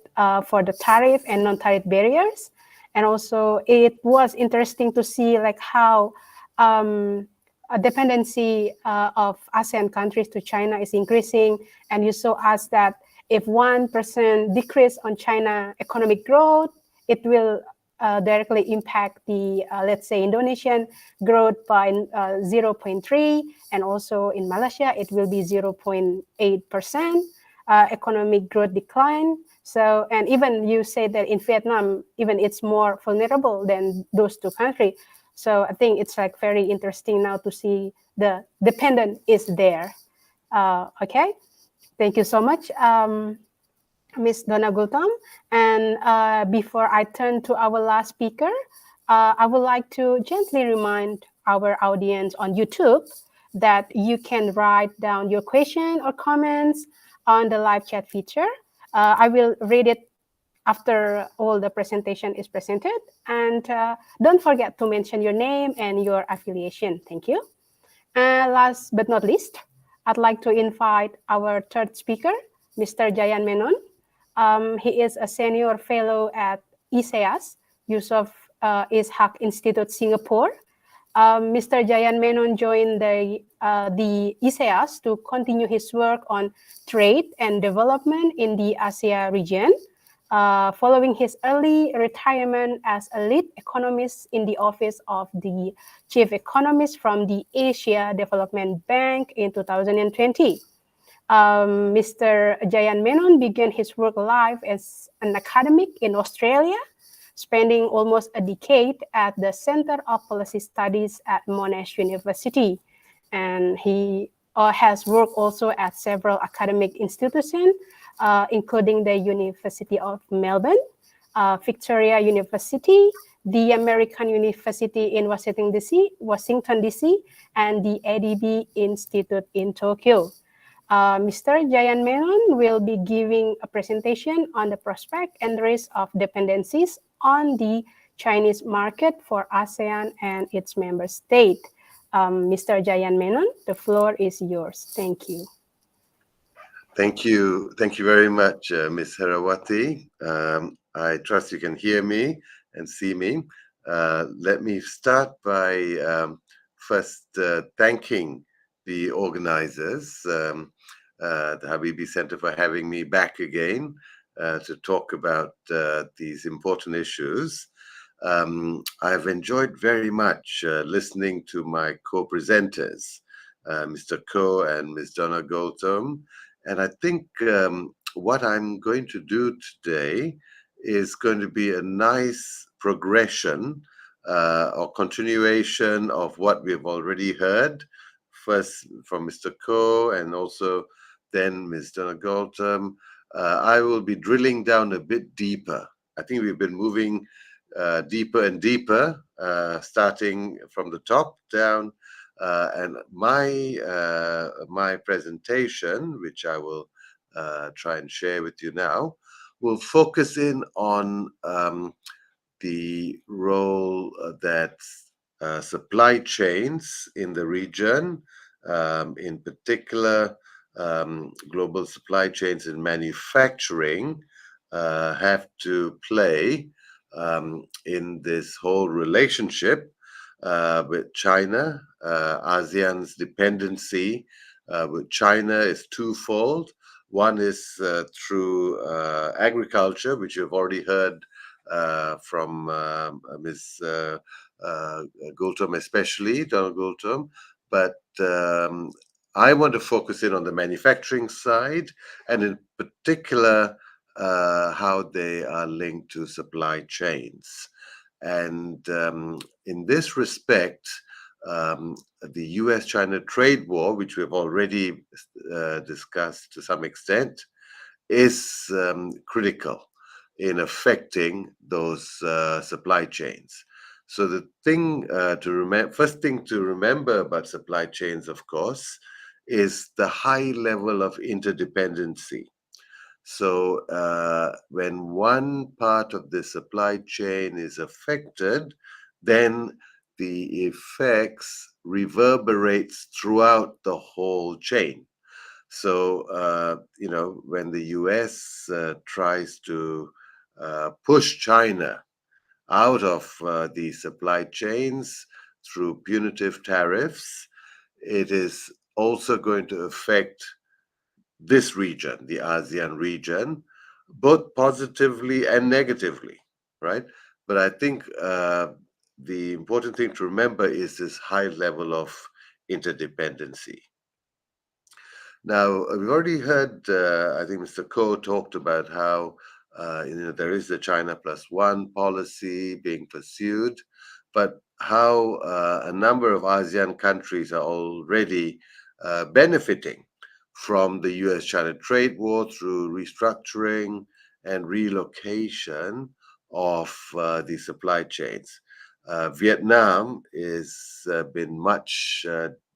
for the tariff and non-tariff barriers. And also, it was interesting to see like how a dependency of ASEAN countries to China is increasing. And you saw us that if 1% decrease on China economic growth, it will directly impact the, let's say, Indonesian growth by 0.3. And also in Malaysia, it will be 0.8% economic growth decline. So, and even you say that in Vietnam, even it's more vulnerable than those two countries. So I think it's like very interesting now to see the dependent is there. Okay, thank you so much, Ms. Donna Gultom. And before I turn to our last speaker, I would like to gently remind our audience on YouTube that you can write down your question or comments on the live chat feature. I will read it after all the presentation is presented. And don't forget to mention your name and your affiliation. Thank you. And last but not least, I'd like to invite our third speaker, Mr. Jayan Menon. He is a senior fellow at ISEAS, Yusof Ishak Institute, Singapore. Mr. Jayan Menon joined the ISEAS to continue his work on trade and development in the Asia region. Following his early retirement as a lead economist in the office of the chief economist from the Asia Development Bank in 2020. Mr. Jayan Menon began his work life as an academic in Australia, spending almost a decade at the Center of Policy Studies at Monash University. And he has worked also at several academic institutions, including the University of Melbourne, Victoria University, the American University in Washington, D.C., and the ADB Institute in Tokyo. Mr. Jayan Menon will be giving a presentation on the prospect and risk of dependencies on the Chinese market for ASEAN and its member state. Mr. Jayan Menon, the floor is yours. Thank you. Thank you. Thank you very much, Ms. Herawati. I trust you can hear me and see me. Let me start by first thanking the organizers, the Habibie Center, for having me back again to talk about these important issues. I've enjoyed very much listening to my co-presenters Mr. Ko and Ms. Donna Gautam. And I think what I'm going to do today is going to be a nice progression or continuation of what we've already heard, first from Mr. Ko and also then Ms. Donna Gautam. I will be drilling down a bit deeper. I think we've been moving deeper and deeper, starting from the top down. And my presentation, which I will try and share with you now, will focus in on the role that supply chains in the region, in particular global supply chains in manufacturing, have to play in this whole relationship with China. ASEAN's dependency with China is twofold. One is through agriculture, which you've already heard from Ms. Gultom, especially Donald Gultom, but I want to focus in on the manufacturing side, and in particular how they are linked to supply chains. And in this respect, the US-China trade war, which we've already discussed to some extent, is critical in affecting those supply chains. So the thing first thing to remember about supply chains, of course, is the high level of interdependency. So when one part of the supply chain is affected, then the effects reverberates throughout the whole chain. So, when the US tries to push China out of the supply chains through punitive tariffs, it is also going to affect this region, the ASEAN region, both positively and negatively, right? But I think the important thing to remember is this high level of interdependency. Now, we've already heard, I think Mr. Ko talked about how there is the China plus one policy being pursued, but how a number of ASEAN countries are already benefiting from the US-China trade war through restructuring and relocation of the supply chains. Vietnam is been much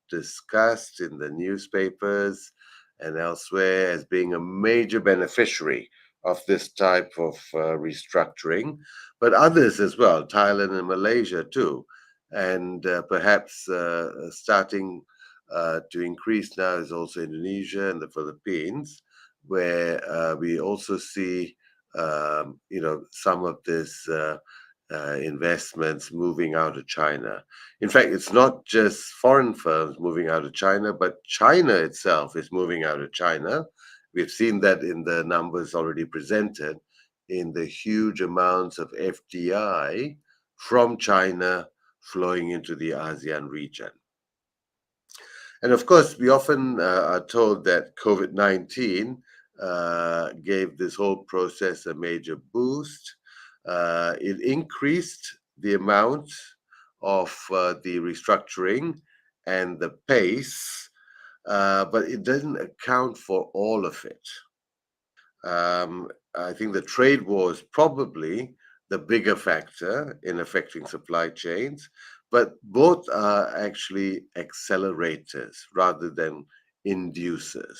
discussed in the newspapers and elsewhere as being a major beneficiary of this type of restructuring, but others as well, Thailand and Malaysia too, and perhaps starting to increase now is also Indonesia and the Philippines, where we also see some of this investments moving out of China. In fact, it's not just foreign firms moving out of China, but China itself is moving out of China. We've seen that in the numbers already presented, in the huge amounts of FDI from China flowing into the ASEAN region. And of course, we often are told that COVID-19 gave this whole process a major boost. It increased the amount of the restructuring and the pace, but it doesn't account for all of it. I think the trade war is probably the bigger factor in affecting supply chains, but both are actually accelerators rather than inducers.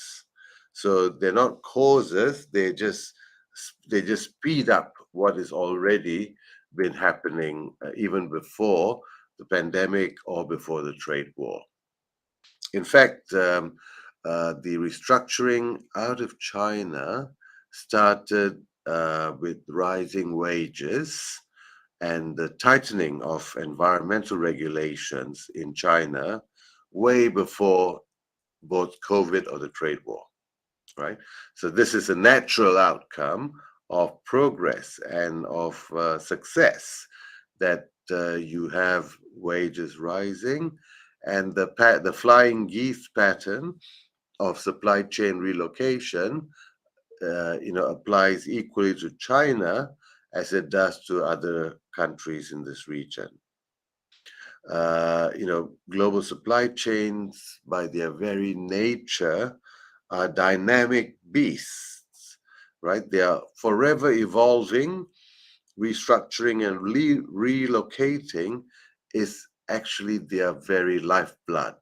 So they're not causes, they just speed up what has already been happening even before the pandemic or before the trade war. In fact, the restructuring out of China started with rising wages and the tightening of environmental regulations in China way before both COVID or the trade war, right? So this is a natural outcome of progress and of success, that you have wages rising And the flying geese pattern of supply chain relocation, applies equally to China as it does to other countries in this region. Global supply chains, by their very nature, are dynamic beasts, right? They are forever evolving. Restructuring and relocating is actually their very lifeblood.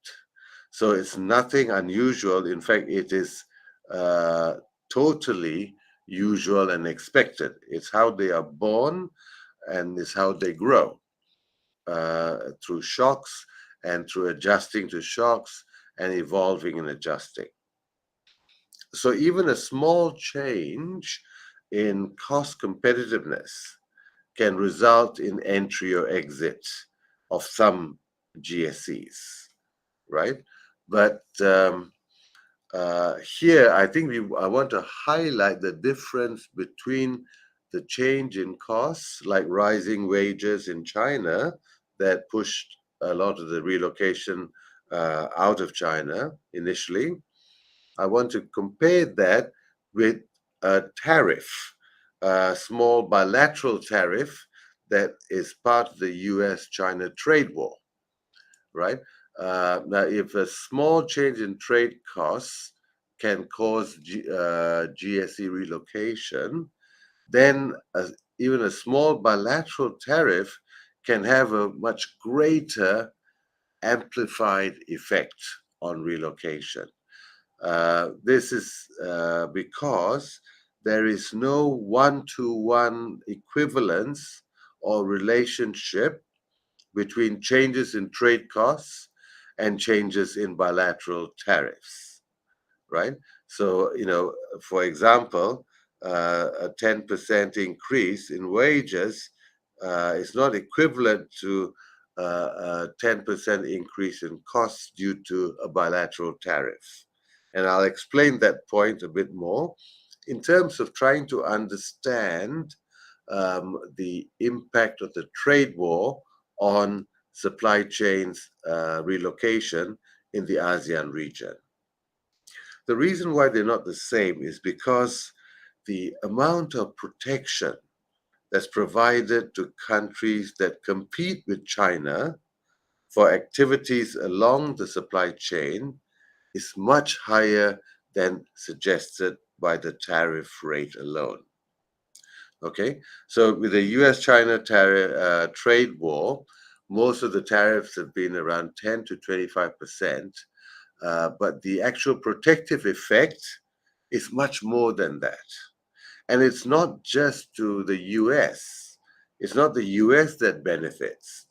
So it's nothing unusual. In fact, it is totally usual and expected. It's how they are born and it's how they grow, through shocks and through adjusting to shocks and evolving and adjusting. So even a small change in cost competitiveness can result in entry or exit of some GSEs, right? But here, I think I want to highlight the difference between the change in costs, like rising wages in China that pushed a lot of the relocation out of China initially. I want to compare that with a tariff, a small bilateral tariff that is part of the US-China trade war, right? Now, if a small change in trade costs can cause GSE relocation, then even a small bilateral tariff can have a much greater amplified effect on relocation. This is because there is no one-to-one equivalence or relationship between changes in trade costs and changes in bilateral tariffs, right? So, for example, a 10% increase in wages is not equivalent to a 10% increase in costs due to a bilateral tariff. And I'll explain that point a bit more in terms of trying to understand the impact of the trade war on supply chains relocation in the ASEAN region. The reason why they're not the same is because the amount of protection that's provided to countries that compete with China for activities along the supply chain is much higher than suggested by the tariff rate alone. Okay, so with the US-China trade war, most of the tariffs have been around 10 to 25%, but the actual protective effect is much more than that. And it's not just to the US. It's not the US that benefits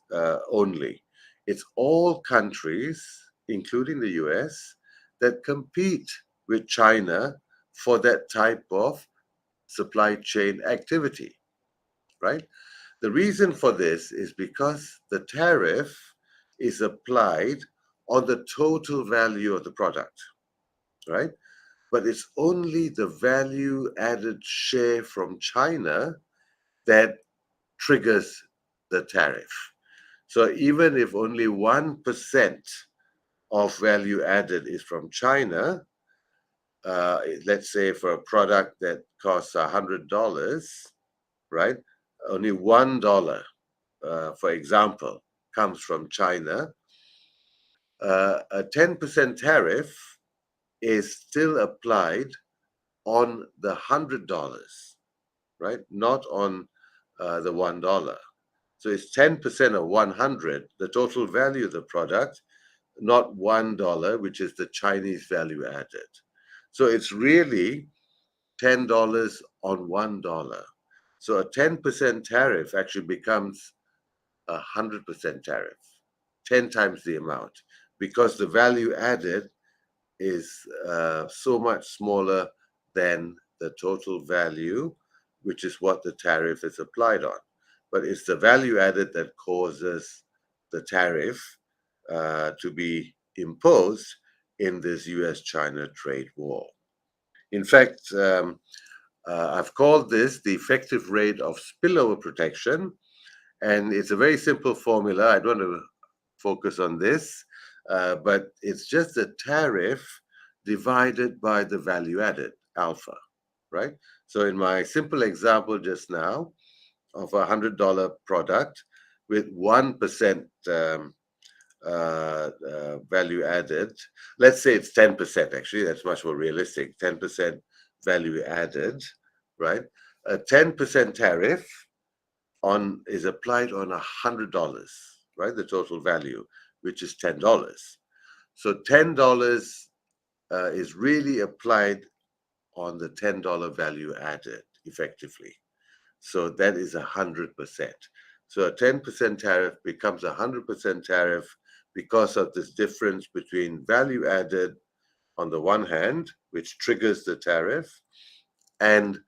only. It's all countries, including the US, that compete with China for that type of supply chain activity, right? The reason for this is because the tariff is applied on the total value of the product, right? But it's only the value added share from China that triggers the tariff. So even if only 1% of value added is from China, let's say for a product that costs $100, right? Only $1, for example, comes from China. A 10% tariff is still applied on the $100, right? Not on the $1. So it's 10% of 100, the total value of the product, not $1, which is the Chinese value added. So it's really $10 on $1. So a 10% tariff actually becomes a 100% tariff, 10 times the amount, because the value added is so much smaller than the total value, which is what the tariff is applied on. But it's the value added that causes the tariff to be imposed in this US-China trade war. In fact, I've called this the effective rate of spillover protection, and it's a very simple formula. I don't want to focus on this. but it's just the tariff divided by the value added, alpha, right? So in my simple example just now of a $100 product with 1% value added, let's say it's 10%, actually, that's much more realistic, 10% value added, right? A 10% tariff is applied on $100, right? The total value, which is $10. So $10 is really applied on the $10 value added effectively. So that is 100%. So a 10% tariff becomes a 100% tariff because of this difference between value added on the one hand, which triggers the tariff, and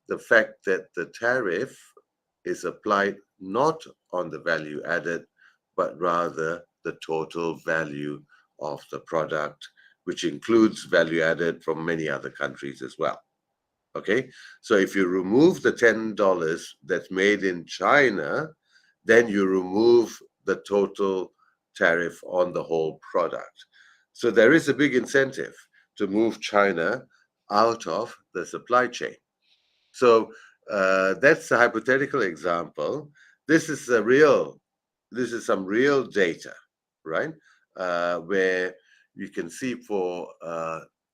the fact that the tariff is applied not on the value added, but rather the total value of the product, which includes value added from many other countries as well. Okay, so if you remove the $10 that's made in China, then you remove the total tariff on the whole product. So there is a big incentive to move China out of the supply chain. So that's a hypothetical example. This is some real data, right? Where you can see for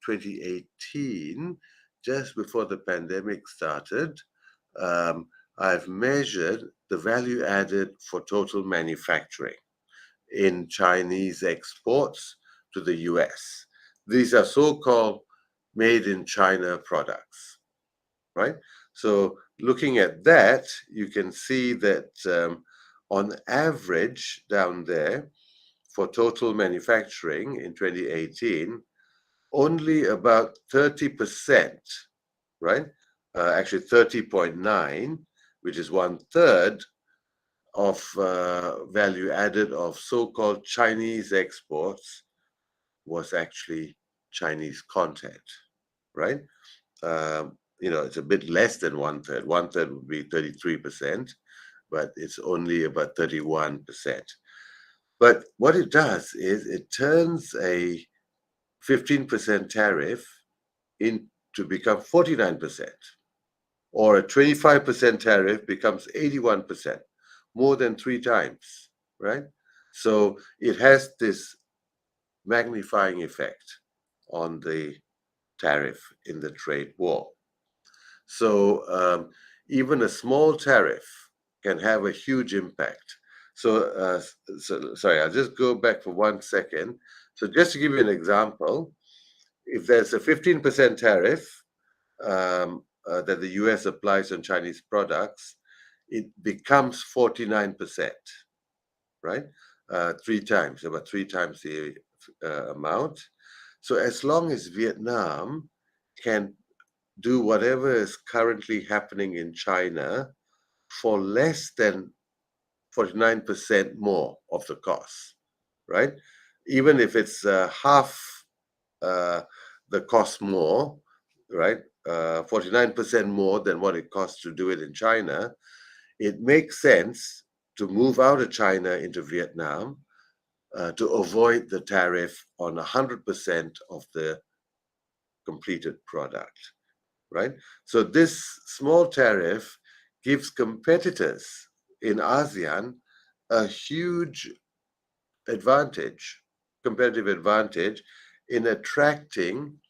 2018, just before the pandemic started, I've measured the value added for total manufacturing in Chinese exports to the US. These are so-called made in China products, right? So looking at that, you can see that on average down there for total manufacturing in 2018, only about 30%, right? Actually 30.9, which is 1/3 of value added of so-called Chinese exports was actually Chinese content, right? It's a bit less than 1/3. 1/3 would be 33%, but it's only about 31%. But what it does is it turns a 15% tariff to become 49%, or a 25% tariff becomes 81%, more than 3 times, right? So it has this magnifying effect on the tariff in the trade war. So even a small tariff can have a huge impact. So sorry, I'll just go back for 1 second. So just to give you an example, if there's a 15% tariff that the US applies on Chinese products, it becomes 49%, right? 3 times, about 3 times the amount. So as long as Vietnam can do whatever is currently happening in China for less than 49% more of the cost, right? Even if it's half the cost more, right? 49% more than what it costs to do it in China, it makes sense to move out of China into Vietnam to avoid the tariff on 100% of the completed product, right? So this small tariff gives competitors in ASEAN a huge advantage, competitive advantage in attracting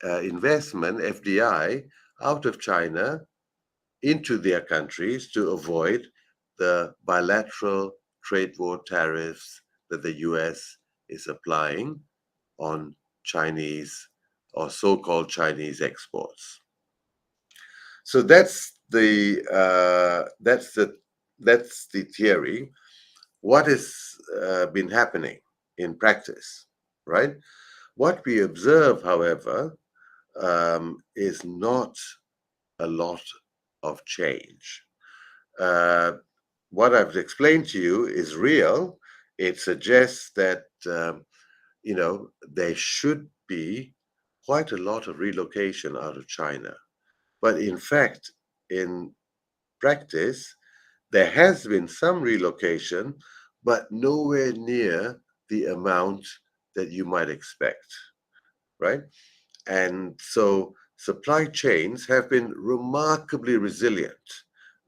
investment, FDI, out of China into their countries to avoid the bilateral trade war tariffs that the US is applying on Chinese or so-called Chinese exports. So that's the theory. What has been happening in practice, right? What we observe, however, is not a lot of change. What I've explained to you is real. It suggests that there should be quite a lot of relocation out of China. But in fact, in practice, there has been some relocation, but nowhere near the amount that you might expect, right? And so supply chains have been remarkably resilient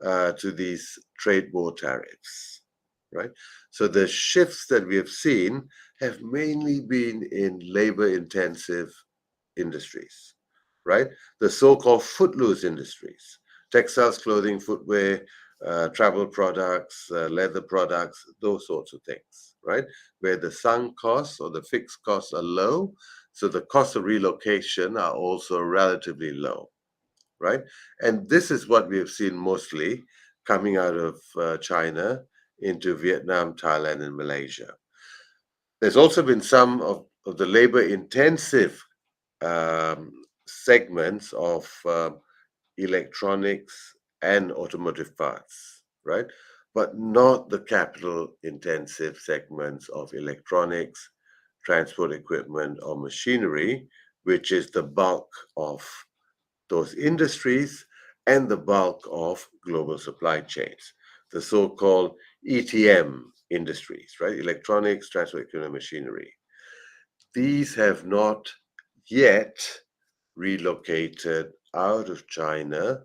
to these trade war tariffs, right? So the shifts that we have seen have mainly been in labor-intensive industries, right? The so-called footloose industries, textiles, clothing, footwear, travel products, leather products, those sorts of things, right? Where the sunk costs or the fixed costs are low, so the cost of relocation are also relatively low, right? And this is what we have seen mostly coming out of China into Vietnam, Thailand, and Malaysia. There's also been some of the labor-intensive segments of electronics and automotive parts, right? But not the capital-intensive segments of electronics, transport equipment, or machinery, which is the bulk of those industries and the bulk of global supply chains, the so-called ETM industries, right? Electronics, transport equipment, machinery. These have not yet relocated out of China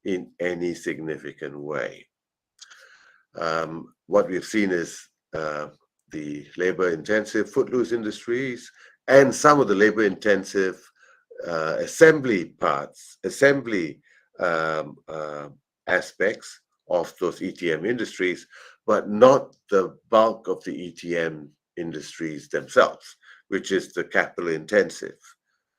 in any significant way. What we've seen is the labor-intensive footloose industries and some of the labor-intensive assembly aspects of those ETM industries, but not the bulk of the ETM industries themselves, which is the capital-intensive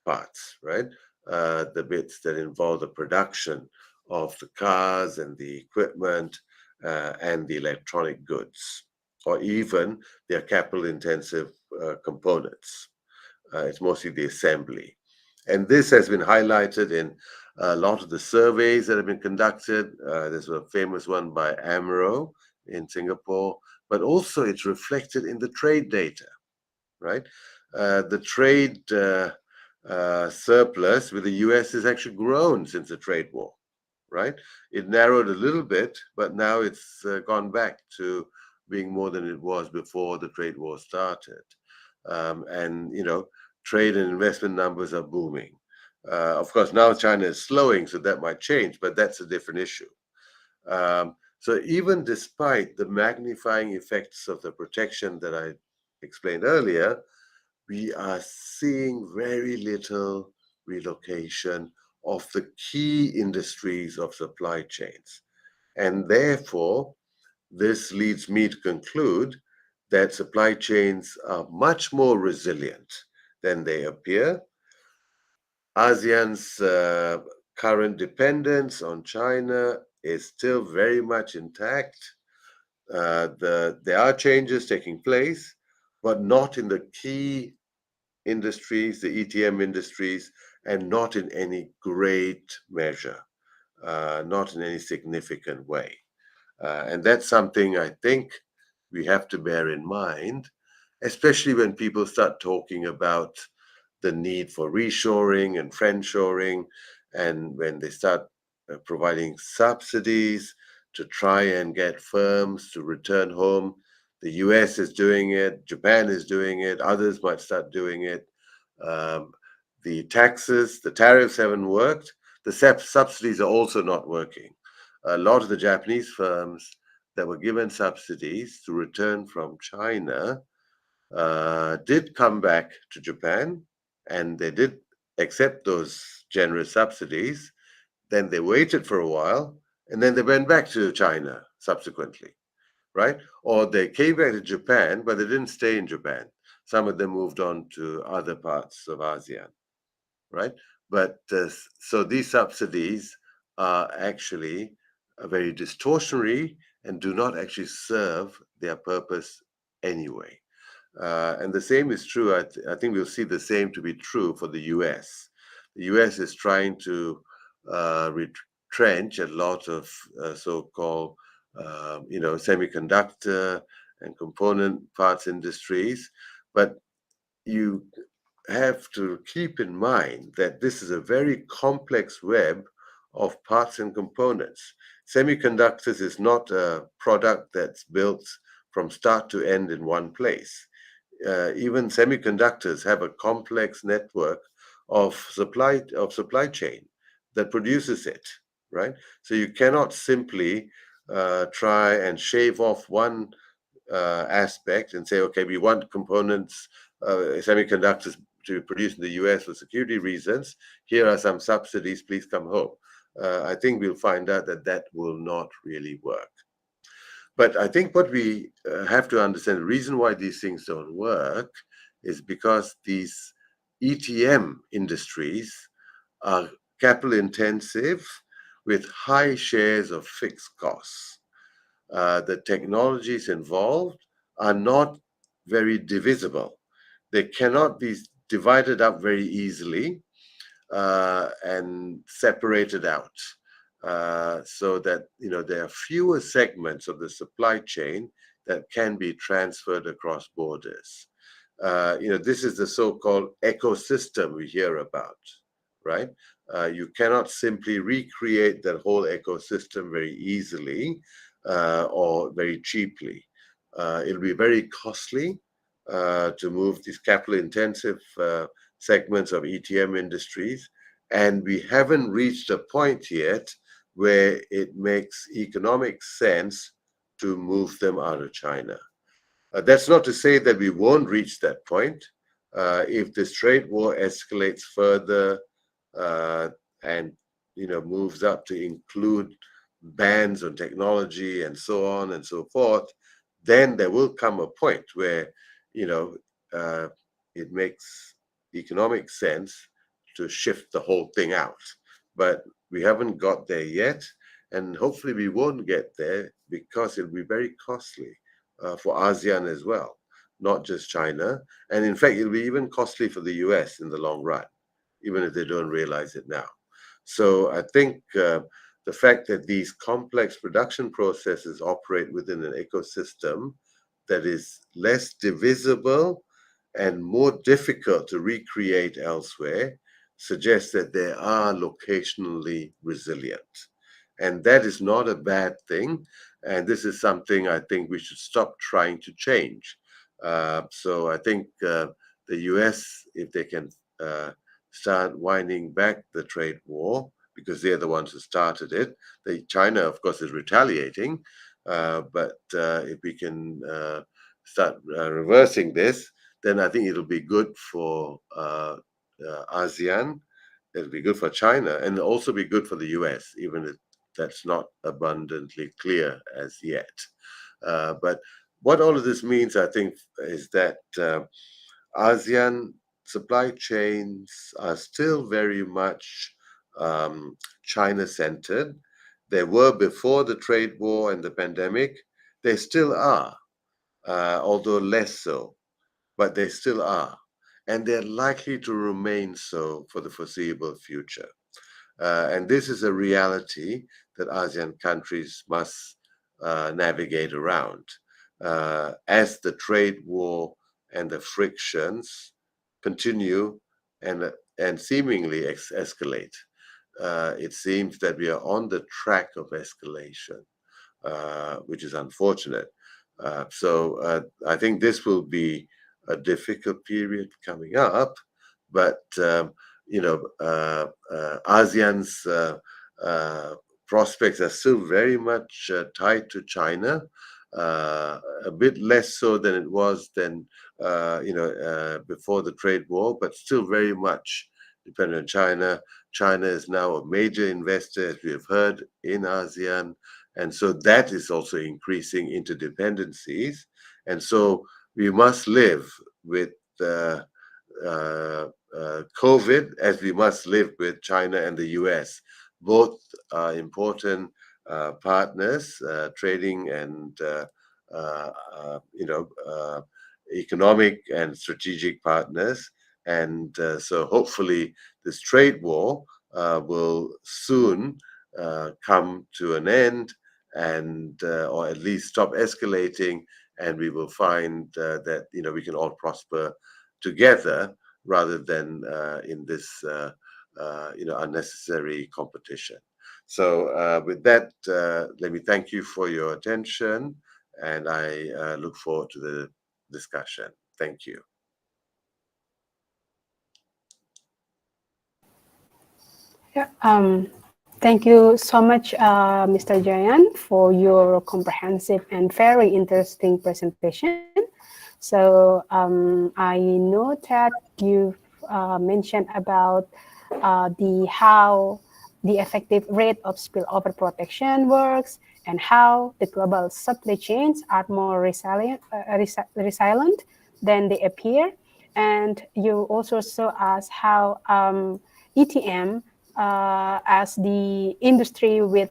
parts, right? The bits that involve the production of the cars and the equipment and the electronic goods, or even their capital-intensive components. It's mostly the assembly. And this has been highlighted in a lot of the surveys that have been conducted. There's a famous one by AMRO in Singapore, but also it's reflected in the trade data, right? The trade surplus with the US has actually grown since the trade war, right? It narrowed a little bit, but now it's gone back to being more than it was before the trade war started. And, you know, trade and investment numbers are booming. Of course, now China is slowing, so that might change, but that's a different issue. So even despite the magnifying effects of the protection that I explained earlier, we are seeing very little relocation of the key industries of supply chains. And therefore, this leads me to conclude that supply chains are much more resilient than they appear. ASEAN's current dependence on China is still very much intact. There are changes taking place, but not in the key industries, the ETM industries, and not in any great measure, not in any significant way. And that's something I think we have to bear in mind, especially when people start talking about the need for reshoring and friendshoring, and when they start providing subsidies to try and get firms to return home. The US is doing it, Japan is doing it, others might start doing it. The taxes, the tariffs haven't worked. The subsidies are also not working. A lot of the Japanese firms that were given subsidies to return from China did come back to Japan, and they did accept those generous subsidies. Then they waited for a while, and then they went back to China subsequently, right? Or they came back to Japan, but they didn't stay in Japan. Some of them moved on to other parts of ASEAN, right? But so these subsidies are actually very distortionary and do not actually serve their purpose anyway. And the same is true. I think we'll see the same to be true for the US. The US is trying to retrench a lot of so-called, semiconductor and component parts industries, but you have to keep in mind that this is a very complex web of parts and components. Semiconductors is not a product that's built from start to end in one place. even semiconductors have a complex network of supply chain that produces it, right? So you cannot simply try and shave off one aspect and say, okay, we want components, semiconductors to produce in the US for security reasons. Here are some subsidies, please come home. I think we'll find out that that will not really work. But I think what we have to understand, the reason why these things don't work is because these ETM industries are capital intensive with high shares of fixed costs. The technologies involved are not very divisible. They cannot be divided up very easily and separated out. So that there are fewer segments of the supply chain that can be transferred across borders. This is the so-called ecosystem we hear about, right? You cannot simply recreate that whole ecosystem very easily or very cheaply. It'll be very costly to move these capital-intensive segments of ETM industries, and we haven't reached a point yet where it makes economic sense to move them out of China. That's not to say that we won't reach that point. If this trade war escalates further and moves up to include bans on technology and so on and so forth, then there will come a point where it makes economic sense to shift the whole thing out. But we haven't got there yet, and hopefully we won't get there because it'll be very costly for ASEAN as well, not just China. And in fact, it'll be even costly for the US in the long run, even if they don't realize it now. So I think the fact that these complex production processes operate within an ecosystem that is less divisible and more difficult to recreate elsewhere suggests that they are locationally resilient. And that is not a bad thing. And this is something I think we should stop trying to change. So I think the US, if they can start winding back the trade war, because they're the ones who started it. China, of course, is retaliating. But if we can start reversing this, then I think it'll be good for ASEAN, it'll be good for China, and it'll also be good for the US, even if that's not abundantly clear as yet. But what all of this means, I think, is that ASEAN supply chains are still very much China-centered. They were before the trade war and the pandemic. They still are, although less so, but they still are. And they're likely to remain so for the foreseeable future. And this is a reality that ASEAN countries must navigate around. As the trade war and the frictions continue and seemingly escalate. It seems that we are on the track of escalation, which is unfortunate. So I think this will be a difficult period coming up, but ASEAN's prospects are still very much tied to China, a bit less so than it was before the trade war, but still very much dependent on China. China is now a major investor, as we have heard, in ASEAN. And so that is also increasing interdependencies. And so we must live with COVID as we must live with China and the US. Both are important partners, trading and economic and strategic partners. And so hopefully this trade war will soon come to an end, and or at least stop escalating, and we will find that we can all prosper together rather than in this unnecessary competition. So with that, let me thank you for your attention, and I look forward to the discussion. Thank you. Yeah, thank you so much, Mr. Jayan, for your comprehensive and very interesting presentation. So I know that you mentioned about how the effective rate of spillover protection works and how the global supply chains are more resilient than they appear. And you also saw us how ETM as the industry with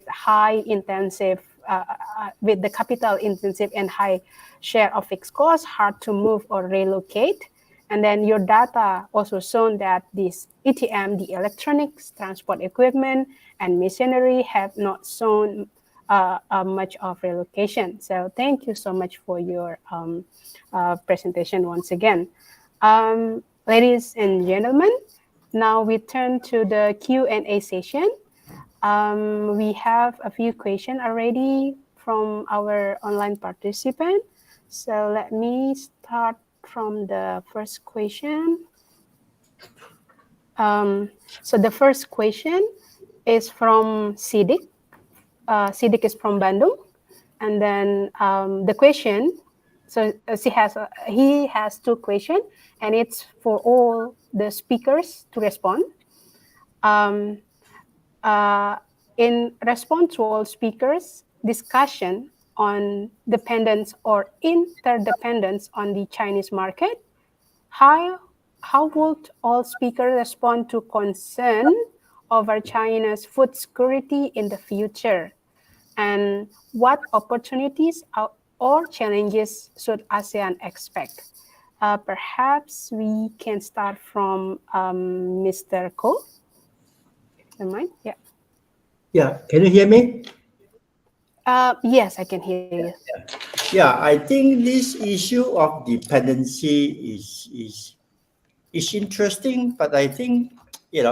with the capital intensive and high share of fixed costs, hard to move or relocate. And then your data also shown that this ETM, the electronics, transport equipment, and machinery have not shown much of relocation. So thank you so much for your presentation once again. Ladies and gentlemen, now we turn to the Q&A session. We have a few questions already from our online participant. So let me start from the first question. So the first question is from Sidik. Sidik is from Bandung. And then the question, so he has two questions, and it's for all the speakers to respond. In response to all speakers, discussion on dependence or interdependence on the Chinese market, how would all speakers respond to concern over China's food security in the future? And what opportunities or challenges should ASEAN expect? Perhaps we can start from Mr. Ko. Am I? Yeah. Yeah, can you hear me? Yes, I can hear you. Yeah, I think this issue of dependency is interesting, but I think you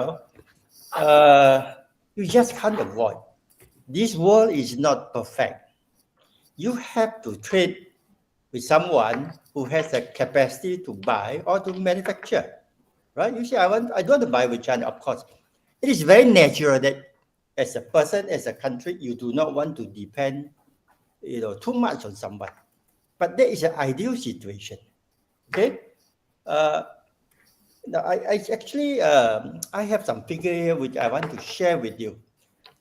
just can't avoid. This world is not perfect. You have to trade with someone who has the capacity to buy or to manufacture, right? You say, I don't want to buy with China, of course. It is very natural that as a person, as a country, you do not want to depend, too much on someone. But that is an ideal situation, okay? Now I actually, I have some figure here which I want to share with you.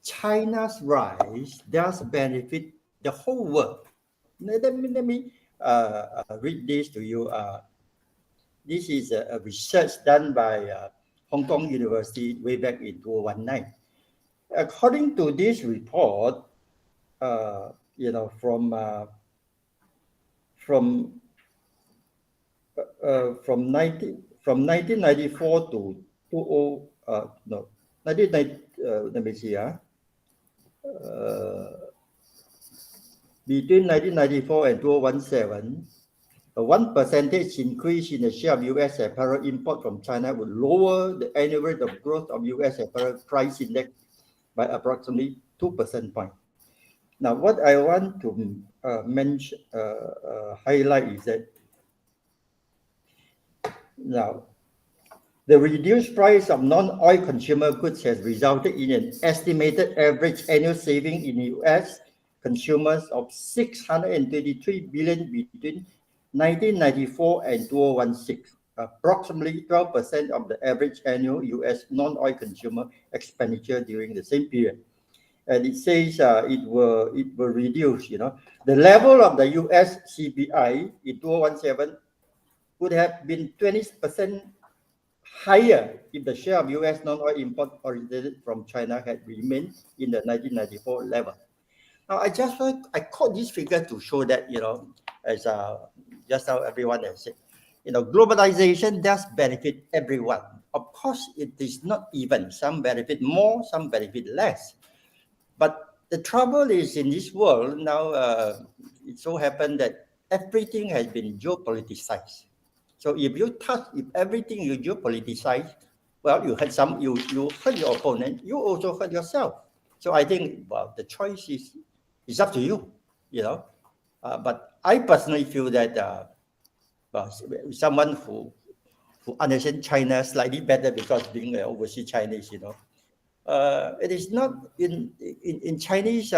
China's rise does benefit the whole world. Let me read this to you. This is a research done by Hong Kong University way back in 2019. According to this report, from 1994 to 1990. Let me see. Between 1994 and 2017, a 1% increase in the share of U.S. apparel import from China would lower the annual rate of growth of U.S. apparel price index by approximately 2% points. Now, what I want to highlight is that now the reduced price of non-oil consumer goods has resulted in an estimated average annual saving in the U.S. consumers of $623 billion between 1994 and 2016, approximately 12% of the average annual U.S. non-oil consumer expenditure during the same period. And it says it will reduce. The level of the U.S. CPI in 2017 would have been 20% higher if the share of U.S. non-oil import originated from China had remained in the 1994 level. Now, I quote this figure to show that, as just how everyone has said, globalization does benefit everyone. Of course, it is not even. Some benefit more, some benefit less. But the trouble is in this world now, it so happened that everything has been geopoliticized. So if everything you geopoliticize, well, you hurt your opponent, you also hurt yourself. So I think, well, the choice is up to you, But I personally feel that someone who understands China slightly better because being an overseas Chinese, it is not in Chinese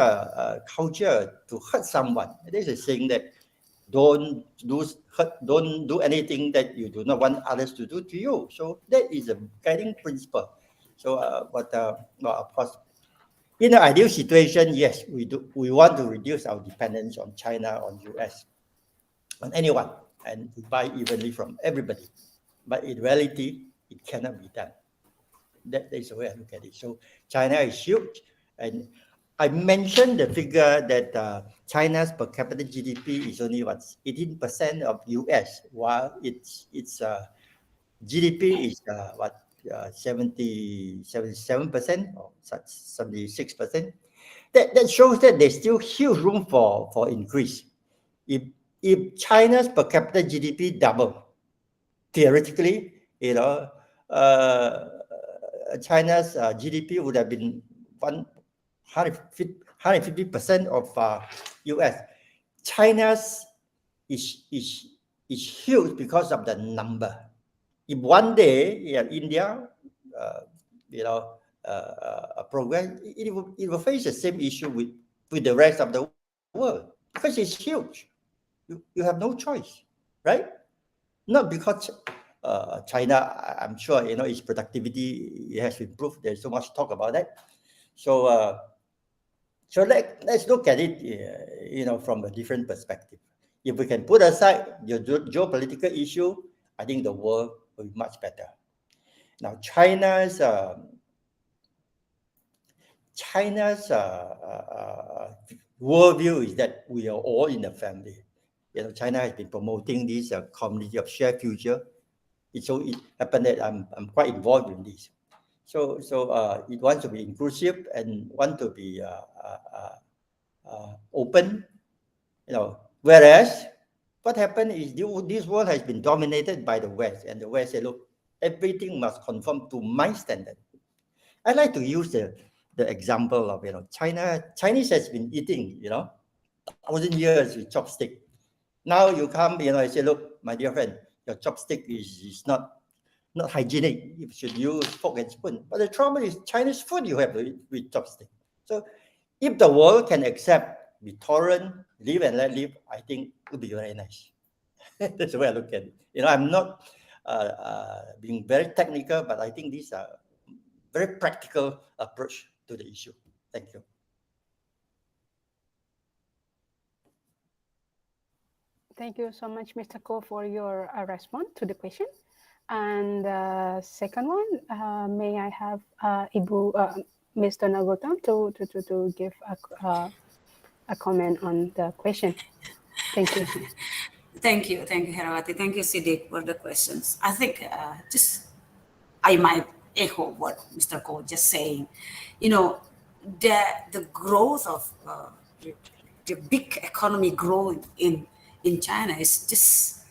culture to hurt someone. It is a saying that don't do anything that you do not want others to do to you. So that is a guiding principle. So, well, of course, in an ideal situation, yes, we want to reduce our dependence on China, on US, on anyone, and we buy evenly from everybody. But in reality, it cannot be done. That is the way I look at it. So China is huge, and I mentioned the figure that China's per capita GDP is only 18% of US, while its GDP is 77% or 76%. That shows that there's still huge room for increase. If China's per capita GDP double, theoretically, China's GDP would have been 150% of US. China's is huge because of the number. If one day India, progress, it will face the same issue with the rest of the world because it's huge. You have no choice, right? Not because China, I'm sure its productivity has improved. There's so much talk about that. So let's look at it, from a different perspective. If we can put aside the geopolitical issue, I think the world will be much better. Now, China's worldview is that we are all in the family. China has been promoting this community of shared future. It happened that I'm quite involved in this. So it wants to be inclusive and want to be open. Whereas what happened is this world has been dominated by the West, and the West said, look, everything must conform to my standard. I like to use the example of Chinese has been eating 1,000 years with chopstick. Now you come, I say, look, my dear friend, your chopstick is not hygienic. You should use fork and spoon. But the trouble is, Chinese food you have to eat with chopstick. So if the world can accept, be tolerant, live and let live, I think it would be very nice. That's the way I look at it. I'm not being very technical, but I think these are very practical approach to the issue. Thank you. Thank you so much, Mr. Ko, for your response to the question. And second one, may I have Mr. Nagotam to give a comment on the question? Thank you. Thank you, Herawati. Thank you, Siddiq, for the questions. I think I might echo what Mr. Ko just saying. The growth of the big economy growing in China is just,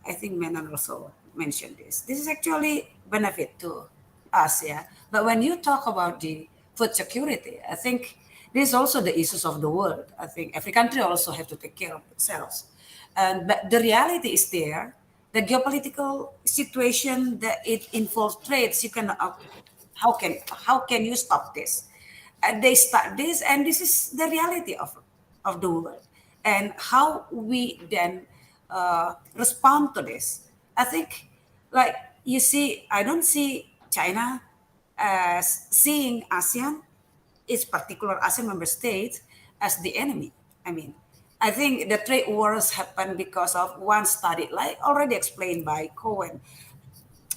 I think Menon also mentioned this. This is actually benefit to us, yeah. But when you talk about the food security, I think this is also the issues of the world. I think every country also have to take care of themselves. But the reality is there. The geopolitical situation that it involves trades, you can how can you stop this? And they start this, and this is the reality of the world. And how we then respond to this. I think, like you see, I don't see China as seeing ASEAN, its particular ASEAN member states, as the enemy. I mean, I think the trade wars happen because of one study, like already explained by Cohen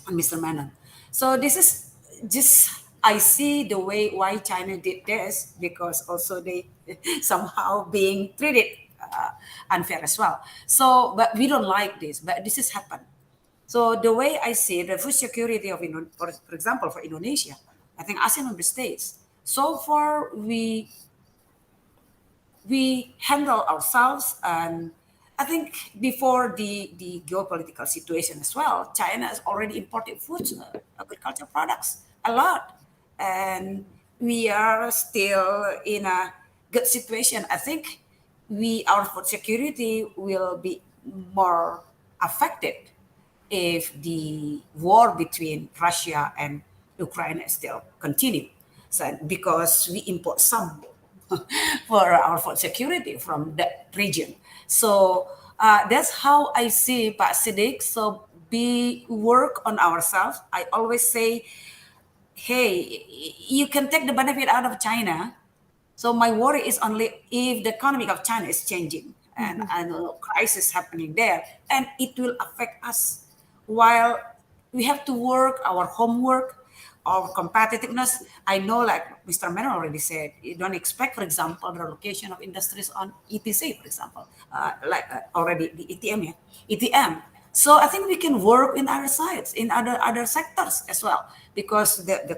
and Mr. Menon. So this is just, I see the way why China did this, because also they somehow being treated unfair as well. So, but we don't like this, but this has happened. So the way I see the food security of, for example, for Indonesia, I think ASEAN member states, so far we handle ourselves, and I think before the geopolitical situation as well, China has already imported foods, agricultural products, a lot. And we are still in a good situation. I think our food security will be more affected if the war between Russia and Ukraine still continue. So, because we import some for our food security from that region. So that's how I see Pak Siddiq. So we work on ourselves. I always say, hey, you can take the benefit out of China. So my worry is only if the economy of China is changing and a crisis happening there, and it will affect us. While we have to work our homework, our competitiveness. I know, like Mr. Menon already said, you don't expect, for example, the location of industries on ETC, for example, already the ETM, yeah, ETM. So I think we can work in other sides, in other sectors as well, because the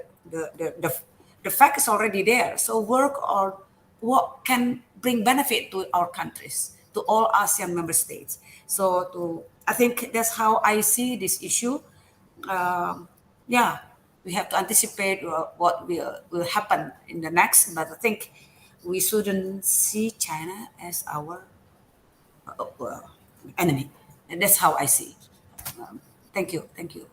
fact is already there. So work on what can bring benefit to our countries, to all ASEAN member states. I think that's how I see this issue. Yeah, we have to anticipate what will happen in the next, but I think we shouldn't see China as our enemy. And that's how I see it. Thank you. Thank you.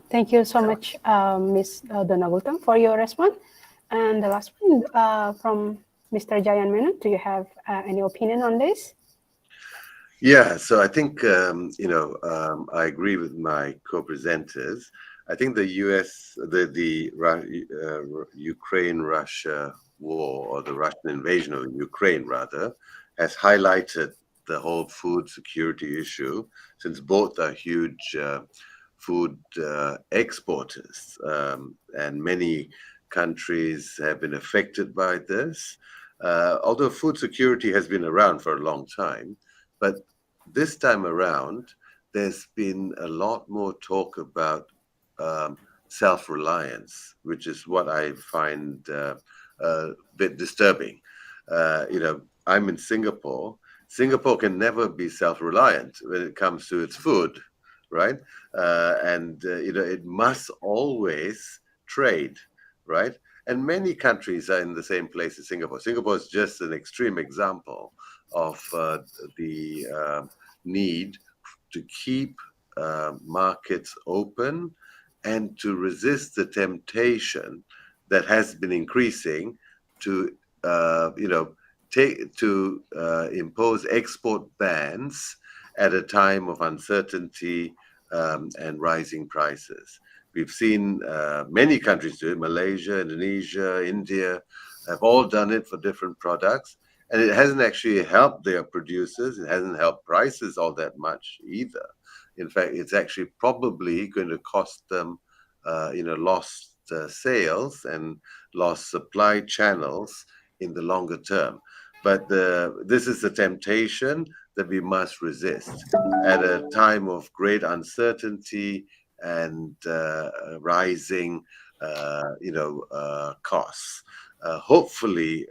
Thank you so much, Ms. Donna Gultam, for your response. And the last one from Mr. Jayan Menon. Do you have any opinion on this? Yeah, so I think, I agree with my co-presenters. I think the Ukraine-Russia war, or the Russian invasion of Ukraine, rather, has highlighted the whole food security issue, since both are huge food exporters, and many countries have been affected by this. Although food security has been around for a long time, but this time around, there's been a lot more talk about self-reliance, which is what I find a bit disturbing. I'm in Singapore. Singapore can never be self-reliant when it comes to its food, right? It must always trade, right? And many countries are in the same place as Singapore. Singapore is just an extreme example of the need to keep markets open and to resist the temptation that has been increasing to impose export bans at a time of uncertainty and rising prices. We've seen many countries do it. Malaysia, Indonesia, India have all done it for different products. And it hasn't actually helped their producers. It hasn't helped prices all that much either. In fact, it's actually probably going to cost them, lost sales and lost supply channels in the longer term. But this is the temptation that we must resist at a time of great uncertainty and rising, costs. Hopefully,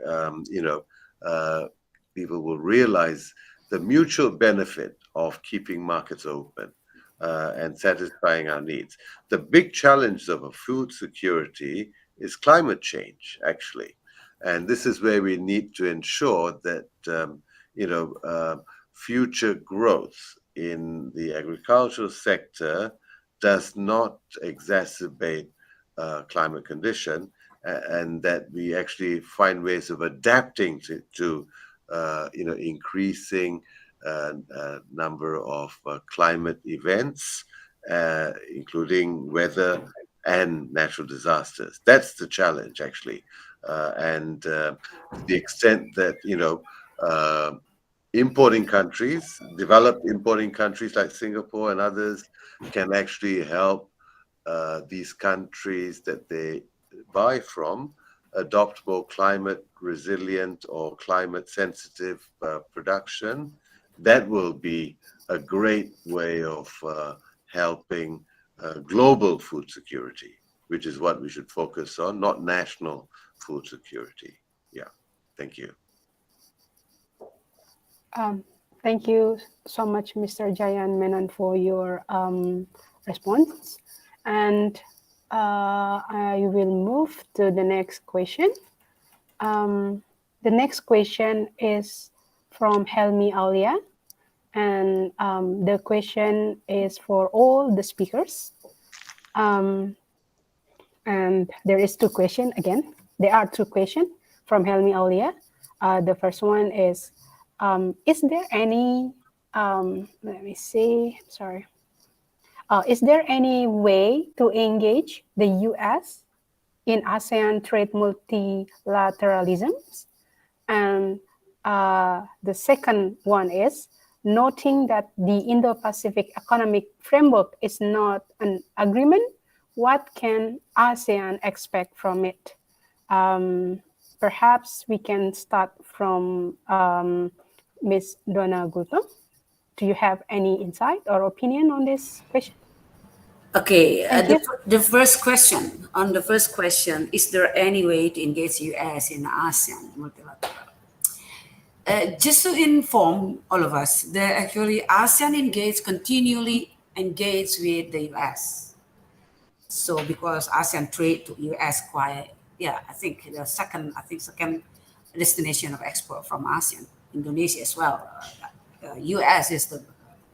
people will realize the mutual benefit of keeping markets open and satisfying our needs. The big challenge of food security is climate change, actually. And this is where we need to ensure that, future growth in the agricultural sector does not exacerbate climate condition, and that we actually find ways of adapting to increasing number of climate events, including weather and natural disasters. That's the challenge, actually. And to the extent that, developed importing countries like Singapore and others can actually help these countries that they buy from adopt more climate resilient or climate sensitive production, that will be a great way of helping global food security, which is what we should focus on, not national food security. Yeah, thank you. Thank you so much, Mr. Jayan Menon, for your response. And I will move to the next question. The next question is from Helmi Aulia, And the question is for all the speakers. And there is two questions again. There are two questions from Helmi Aulia. The first one is there any, let me see, sorry. Is there any way to engage the U.S. in ASEAN trade multilateralism? And the second one is noting that the Indo-Pacific Economic Framework is not an agreement. What can ASEAN expect from it? Perhaps we can start from Ms. Donna Gultom. Do you have any insight or opinion on this question? Okay, Thank you. the first question, on the first question, is there any way to engage US in ASEAN multilateral? Just to inform all of us, actually ASEAN continually engage with the US. So because ASEAN trade to US quite, I think second destination of export from ASEAN, Indonesia as well. US is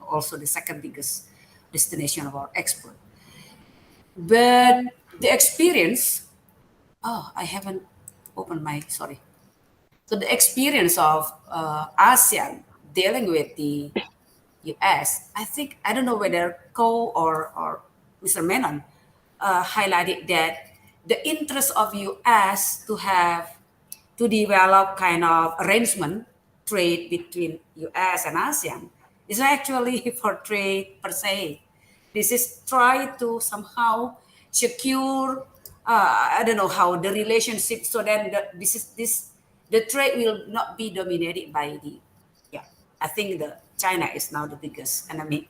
also the second biggest destination of our export. But the experience, I haven't opened my, sorry. So the experience of ASEAN dealing with the US, I don't know whether Ko or Mr. Menon highlighted that the interest of US to develop kind of arrangement, trade between US and ASEAN is actually for trade per se. This is try to somehow secure, I don't know how the relationship, so then the trade will not be dominated by I think China is now the biggest enemy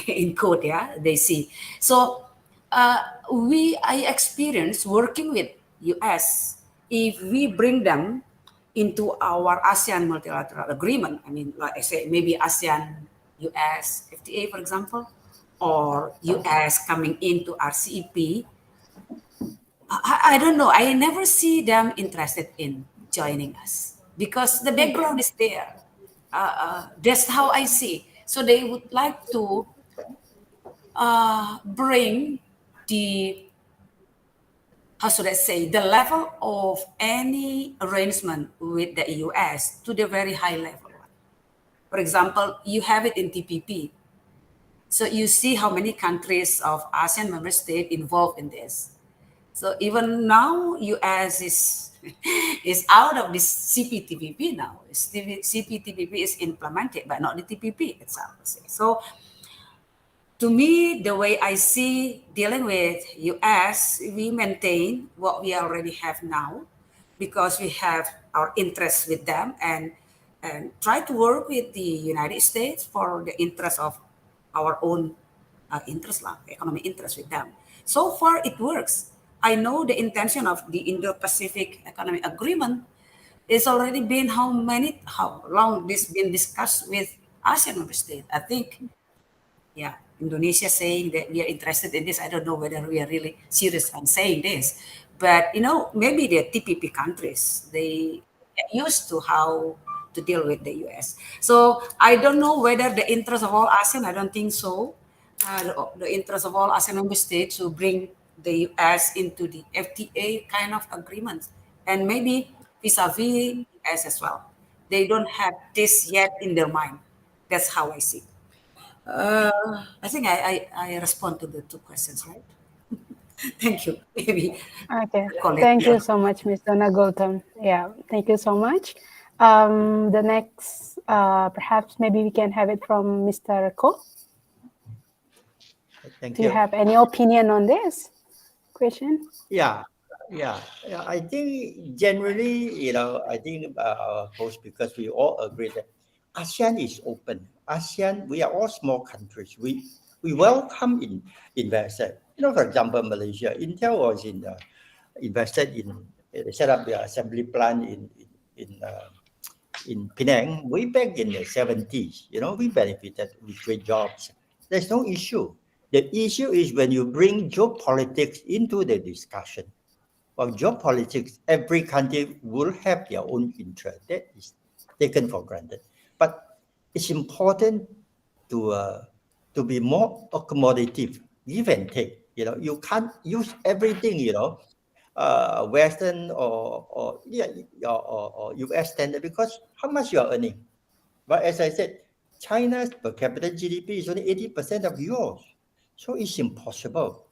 in code, they see. So I experience working with US, if we bring them into our ASEAN multilateral agreement, I mean, like I say, maybe ASEAN US FTA, for example, or US coming into RCEP, I don't know. I never see them interested in joining us because the background is there. That's how I see. So they would like to bring the, how should I say, the level of any arrangement with the US to the very high level. For example, you have it in TPP. So you see how many countries of ASEAN member states involved in this. So even now, US is out of this CPTPP now. CPTPP is implemented, but not the TPP itself. So to me, the way I see dealing with US, we maintain what we already have now because we have our interests with them and try to work with the United States for the interest of our own economic interest with them. So far, it works. I know the intention of the Indo-Pacific Economic Agreement is already been how long this been discussed with ASEAN member states. I think, Indonesia saying that we are interested in this. I don't know whether we are really serious on saying this, but maybe the TPP countries, they get used to how to deal with the US. So I don't know whether the interest of all ASEAN, I don't think so. The interest of all ASEAN member states to bring the US into the FTA kind of agreements, and maybe vis-a-vis US as well. They don't have this yet in their mind. That's how I see. I think I respond to the two questions, right? Thank you. Maybe. Okay. Thank you so much, Ms. Donna Gultom. Yeah, thank you so much. The next, perhaps maybe we can have it from Mr. Ko. Thank Do you. you have any opinion on this question? Yeah. I think generally, I think both, because we all agree that ASEAN is open. ASEAN, we are all small countries. We welcome investors. For example, Malaysia, Intel was invested in set up the assembly plant in Penang way back in the 70s. We benefited with great jobs. There's no issue. The issue is when you bring geopolitics into the discussion. Well, geopolitics, every country will have their own interest. That is taken for granted. But it's important to be more accommodative, give and take. You can't use everything, Western or US standard, because how much you are earning. But as I said, China's per capita GDP is only 80% of yours, so it's impossible.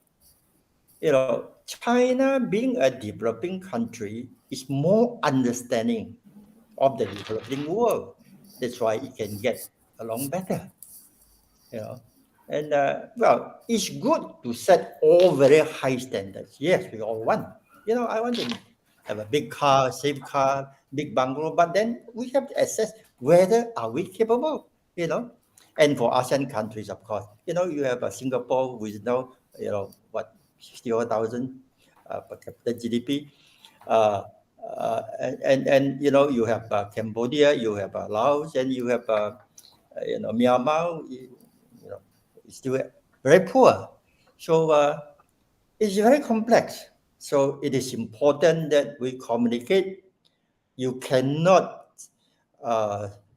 China being a developing country is more understanding of the developing world. That's why it can get along better. And well, it's good to set all very high standards. Yes, we all want. I want to have a big car, safe car, big bungalow, but then we have to assess whether are we capable. And for ASEAN countries, of course, you have Singapore with now, what, 61,000 per capita GDP. And you have Cambodia, you have Laos, and you have Myanmar. It's still very poor. So it's very complex. So it is important that we communicate. You cannot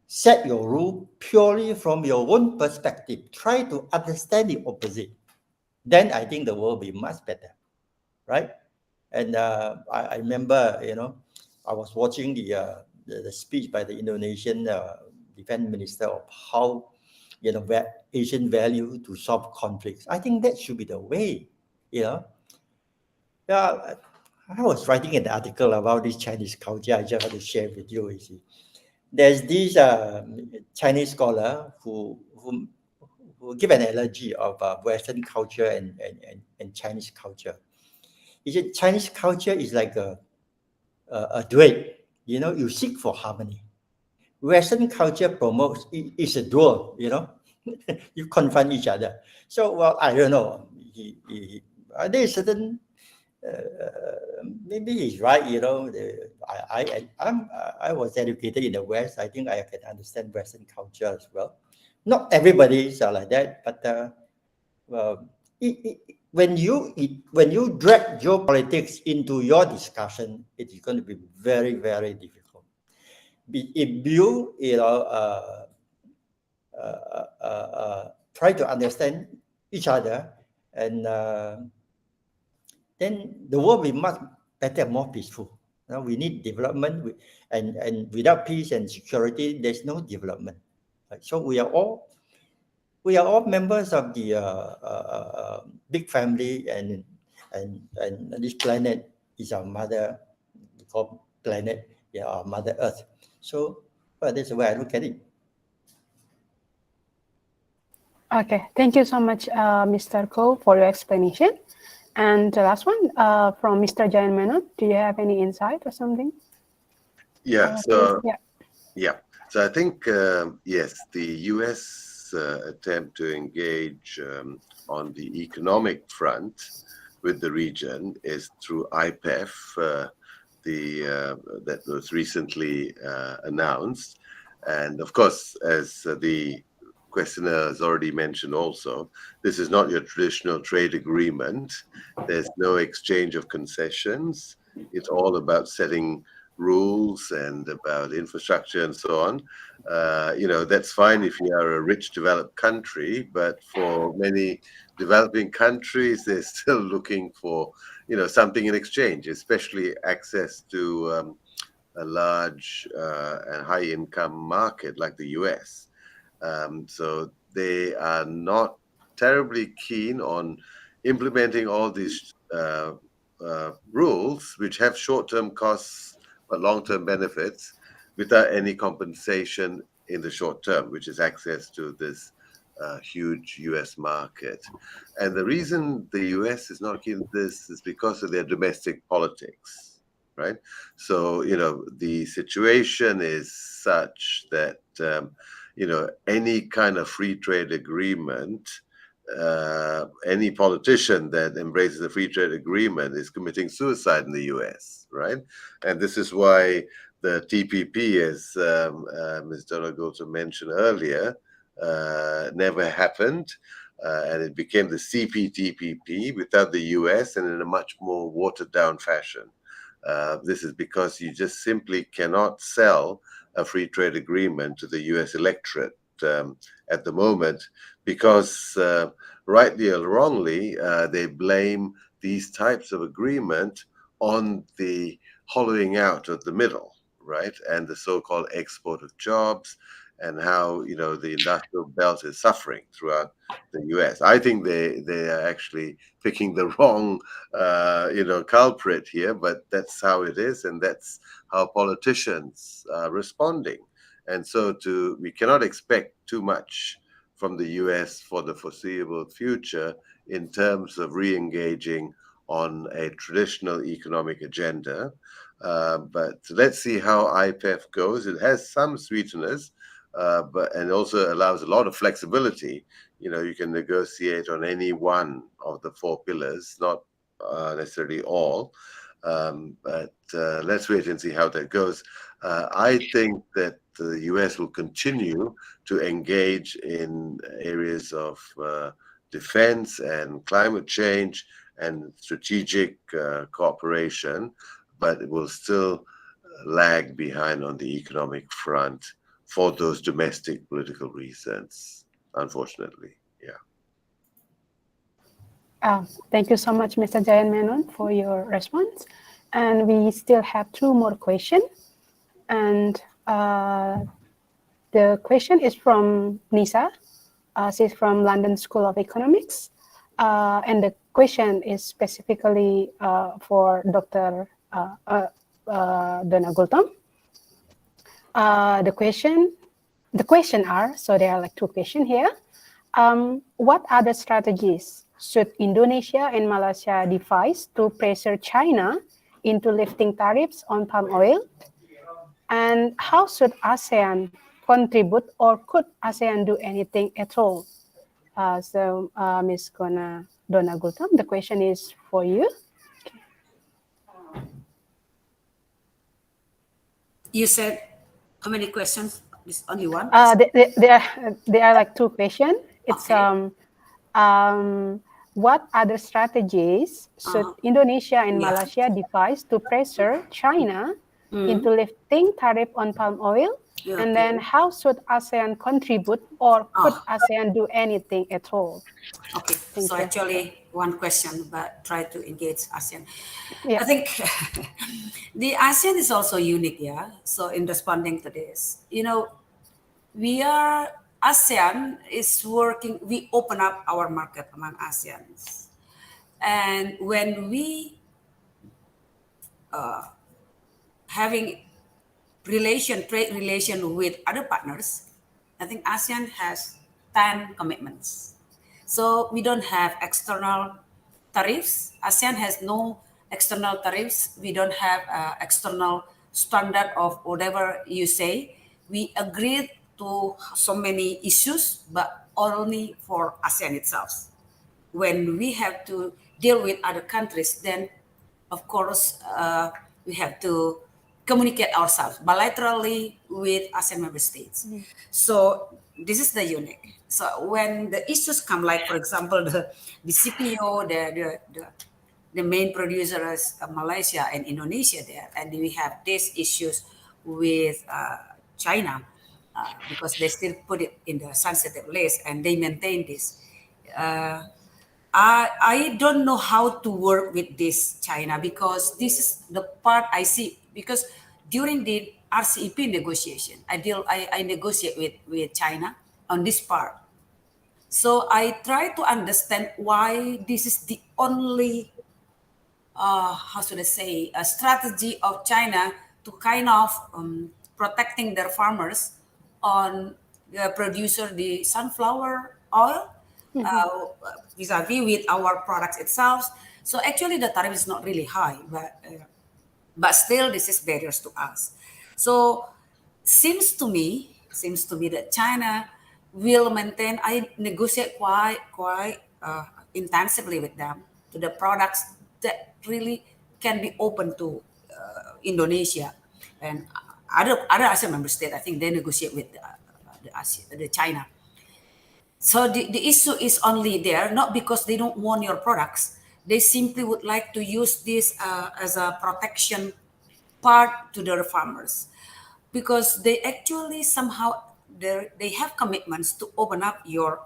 set your rule purely from your own perspective. Try to understand the opposite. Then I think the world will be much better, right? And I remember, I was watching the speech by the Indonesian defense minister of how, Asian value to solve conflicts. I think that should be the way, Yeah, I was writing an article about this Chinese culture. I just want to share with you. You see, there's this Chinese scholar who give an analogy of Western culture and Chinese culture. He said Chinese culture is like a duet. You seek for harmony. Western culture promotes is a duel. You confront each other. So, well, I don't know. There's certain. Maybe he's right. I was educated in the West. I think I can understand Western culture as well. Not everybody is like that, but well, when you drag geopolitics into your discussion, it is going to be very, very difficult. If you try to understand each other, and then the world will be much better, more peaceful. We need development, and without peace and security, there's no development. Right? So we are all members of the big family, and this planet is our mother. We call planet, our Mother Earth. So, well, that's the way I look at it. Okay, thank you so much, Mr. Ko, for your explanation. And the last one from Mr. Jayan Menon. Do you have any insight or something? Yeah. So I think yes, the U.S. attempt to engage on the economic front with the region is through IPEF, that was recently announced, and of course, as the questioner has already mentioned also, this is not your traditional trade agreement. There's no exchange of concessions. It's all about setting rules and about infrastructure and so on. That's fine if you are a rich developed country, but for many developing countries, they're still looking for, something in exchange, especially access to a large and high income market like the US. So they are not terribly keen on implementing all these rules, which have short-term costs but long-term benefits, without any compensation in the short term, which is access to this huge US market. And the reason the US is not keen on this is because of their domestic politics, right? So, the situation is such that any kind of free trade agreement, any politician that embraces a free trade agreement is committing suicide in the US, right? And this is why the TPP, as Ms. Donagoto mentioned earlier, never happened. And it became the CPTPP without the US and in a much more watered down fashion. This is because you just simply cannot sell a free trade agreement to the US electorate at the moment, because rightly or wrongly, they blame these types of agreement on the hollowing out of the middle, right? And the so-called export of jobs, and how, you know, the industrial belt is suffering throughout the US. I think they are actually picking the wrong, you know, culprit here, but that's how it is, and that's how politicians are responding. And so we cannot expect too much from the US for the foreseeable future in terms of re-engaging on a traditional economic agenda. But let's see how IPEF goes. It has some sweeteners, and also allows a lot of flexibility. You know, you can negotiate on any one of the four pillars, not necessarily all. But let's wait and see how that goes. I think that the US will continue to engage in areas of defense and climate change and strategic cooperation, but it will still lag behind on the economic front for those domestic political reasons, unfortunately. Yeah. Thank you so much, Mr. Jayan Menon, for your response. And we still have two more questions. And the question is from Nisa. She's from London School of Economics. And the question is specifically for Dr. Dona Gultom. The question are, so there are like two questions here. What other strategies should Indonesia and Malaysia devise to pressure China into lifting tariffs on palm oil? And how should ASEAN contribute, or could ASEAN do anything at all? So Ms. Dona Gultom, the question is for you. You said how many questions? This only one? There are like two questions. It's Okay. What other strategies should Indonesia and Malaysia devise to pressure China into lifting tariff on palm oil? Yeah, And okay. then how should ASEAN contribute, or could ASEAN do anything at all? Okay, Thank so you. actually one question, but try to engage ASEAN. Yeah. I think the ASEAN is also unique, yeah. So in responding to this, you know, ASEAN is working, we open up our market among ASEANs. And when we having trade relation with other partners, I think ASEAN has 10 commitments. So we don't have external tariffs. ASEAN has no external tariffs. We don't have external standard of whatever you say. We agreed to so many issues, but only for ASEAN itself. When we have to deal with other countries, then of course we have to communicate ourselves bilaterally with ASEAN member states. So this is the unique. So when the issues come, like for example the CPO, the main producers of Malaysia and Indonesia there, and we have these issues with China because they still put it in the sensitive list and they maintain this. I don't know how to work with this China, because this is the part I see, because during the RCEP negotiation, I negotiate with China on this part. So I try to understand why this is the only, how should I say, a strategy of China to kind of protecting their farmers on the producer, the sunflower oil, vis-a-vis with our products itself. So actually the tariff is not really high, but still this is barriers to us. So seems to me that China will maintain. I negotiate quite intensively with them to the products that really can be open to Indonesia and other ASEAN member states. I think they negotiate with the China. So the issue is only there, not because they don't want your products. They simply would like to use this as a protection part to their farmers, because they actually somehow they have commitments to open up your.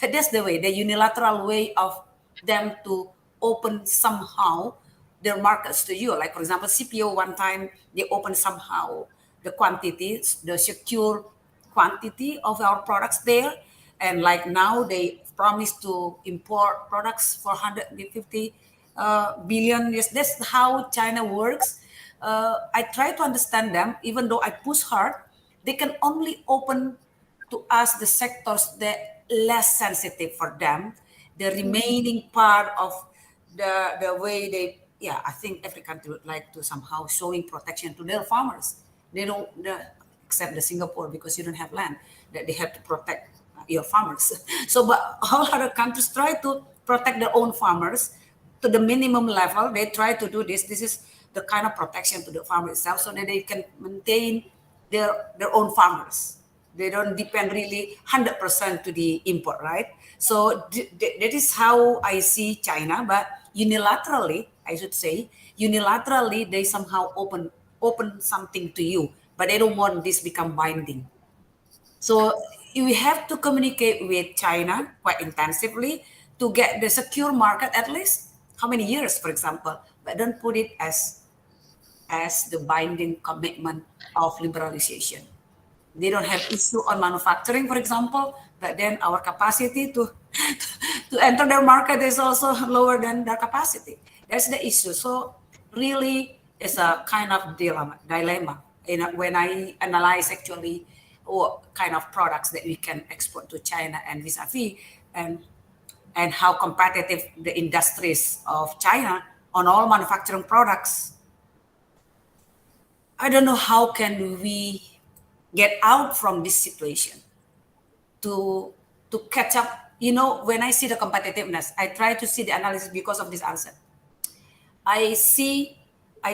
That's the way, the unilateral way of them to open somehow their markets to you. Like for example, CPO one time they open somehow the quantities, the secure quantity of our products there, and like now they promise to import products for 150 billion. Yes, that's how China works. I try to understand them, even though I push hard. They can only open to us the sectors that less sensitive for them. The remaining part of the way they, yeah, I think every country would like to somehow showing protection to their farmers. They don't, except the Singapore, because you don't have land, that they have to protect your farmers. So, but all other countries try to protect their own farmers to the minimum level. They try to do this. This is the kind of protection to the farmer itself, so that they can maintain their own farmers. They don't depend really 100% to the import, right? So that is how I see China. But unilaterally, I should say, unilaterally, they somehow open something to you, but they don't want this become binding. So we have to communicate with China quite intensively to get the secure market at least how many years, for example, but don't put it as the binding commitment of liberalization. They don't have issue on manufacturing, for example, but then our capacity to to enter their market is also lower than their capacity. That's the issue. So really, it's a kind of dilemma. When I analyze actually what kind of products that we can export to China and vis-a-vis, and how competitive the industries of China on all manufacturing products. I don't know how can we get out from this situation to catch up. When I see the competitiveness, I try to see the analysis because of this answer. I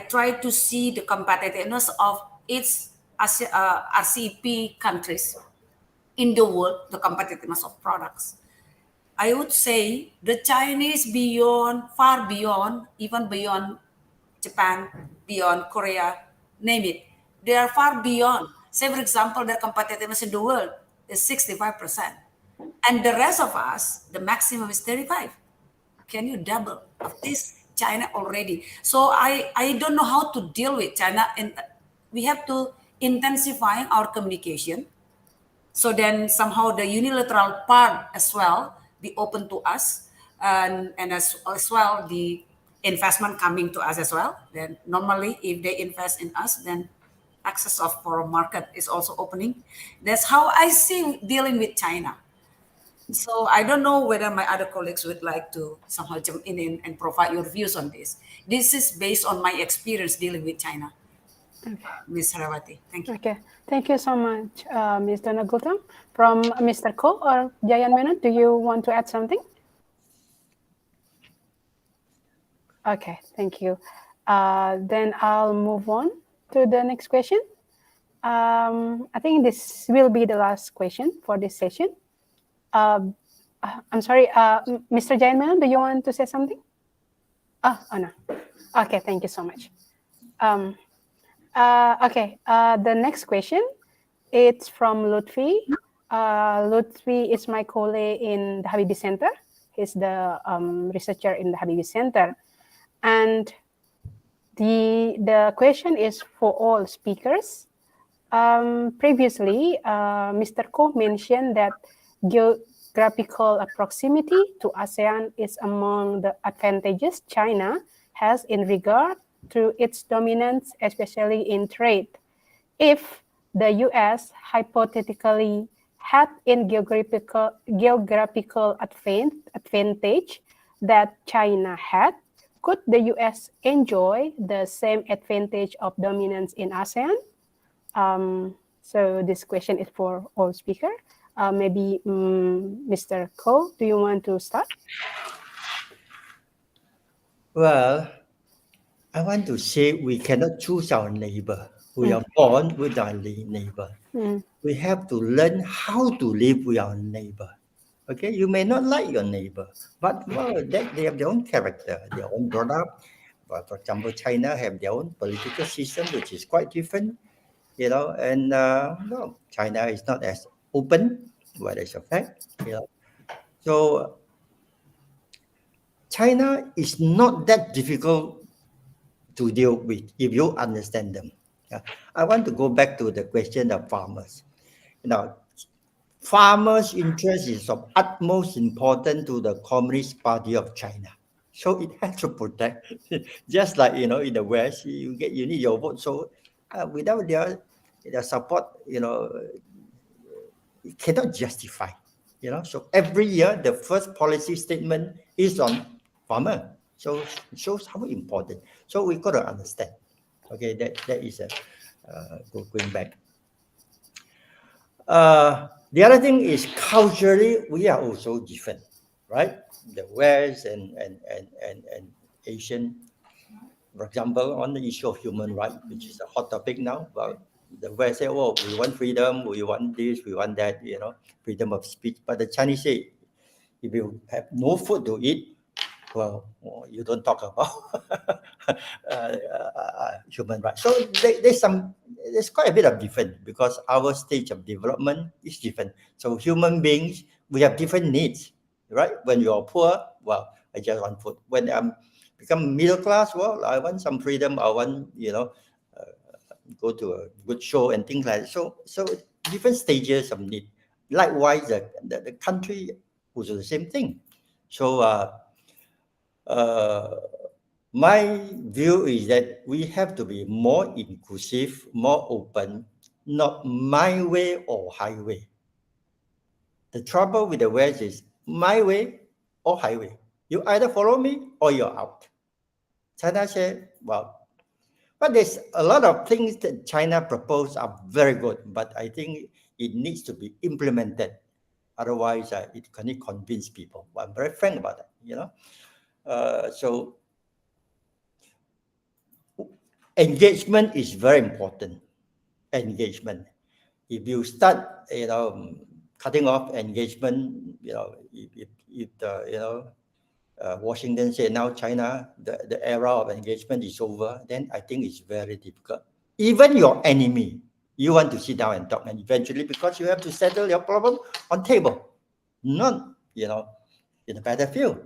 try to see the competitiveness of its RCEP countries in the world, the competitiveness of products. I would say the Chinese far beyond, even beyond Japan, beyond Korea, name it. They are far beyond. Say, for example, their competitiveness in the world is 65%. And the rest of us, the maximum is 35. Can you double of this China already? So I don't know how to deal with China. And we have to intensify our communication. So then somehow the unilateral part as well be open to us, and as well the investment coming to us as well. Then normally if they invest in us, then access of foreign market is also opening. That's how I see dealing with China. So I don't know whether my other colleagues would like to somehow jump in and provide your views on this. This is based on my experience dealing with China. Okay. Ms. Harawati, thank you. Okay, thank you so much, Ms. Donna Gultam. From Mr. Ko or Jayan Menon, do you want to add something? Okay, thank you. Then I'll move on to the next question. I think this will be the last question for this session. I'm sorry, Mr. Jayan Menon, do you want to say something? Oh no. Okay, thank you so much. Okay, the next question, it's from Lutfi. Lutfi is my colleague in the Habibie Center. He's the researcher in the Habibie Center. And the question is for all speakers. Previously, Mr. Ko mentioned that geographical proximity to ASEAN is among the advantages China has in regard to its dominance, especially in trade. If the US hypothetically had in geographical advantage that China had, could the US enjoy the same advantage of dominance in ASEAN? So this question is for all speakers. Maybe Mr. Ko, do you want to start? Well, I want to say we cannot choose our neighbor. We are born with our neighbor. We have to learn how to live with our neighbor. Okay, you may not like your neighbor, but they have their own character, their own brought up. But for example, China have their own political system, which is quite different, and no, China is not as open, what is a fact. So China is not that difficult to deal with if you understand them. I want to go back to the question of farmers. Farmers' interest is of utmost importance to the Communist Party of China. So it has to protect, just like in the West, you need your vote. So without their support, it cannot justify. So every year the first policy statement is on farmer. So it shows how important. So we got to understand. Okay, that is going back. The other thing is culturally we are also different, right? The West and Asian, for example, on the issue of human rights, which is a hot topic now. Well, the West say, "Oh, we want freedom, we want this, we want that," freedom of speech. But the Chinese say, if you have no food to eat, well, you don't talk about human rights. So there's quite a bit of difference because our stage of development is different. So human beings, we have different needs, right? When you're poor, well, I just want food. When I'm become middle class, well, I want some freedom. I want, go to a good show and things like that. So different stages of need. Likewise, the country was the same thing. So my view is that we have to be more inclusive, more open, not my way or highway. The trouble with the West is my way or highway. You either follow me or you're out. China said, well, but there's a lot of things that China proposed are very good, but I think it needs to be implemented. Otherwise, it cannot convince people. Well, I'm very frank about that, so engagement is very important. Engagement. If you start, cutting off engagement, if the, Washington said now China, the era of engagement is over, then I think it's very difficult. Even your enemy, you want to sit down and talk, and eventually, because you have to settle your problem on table, not, in a battlefield.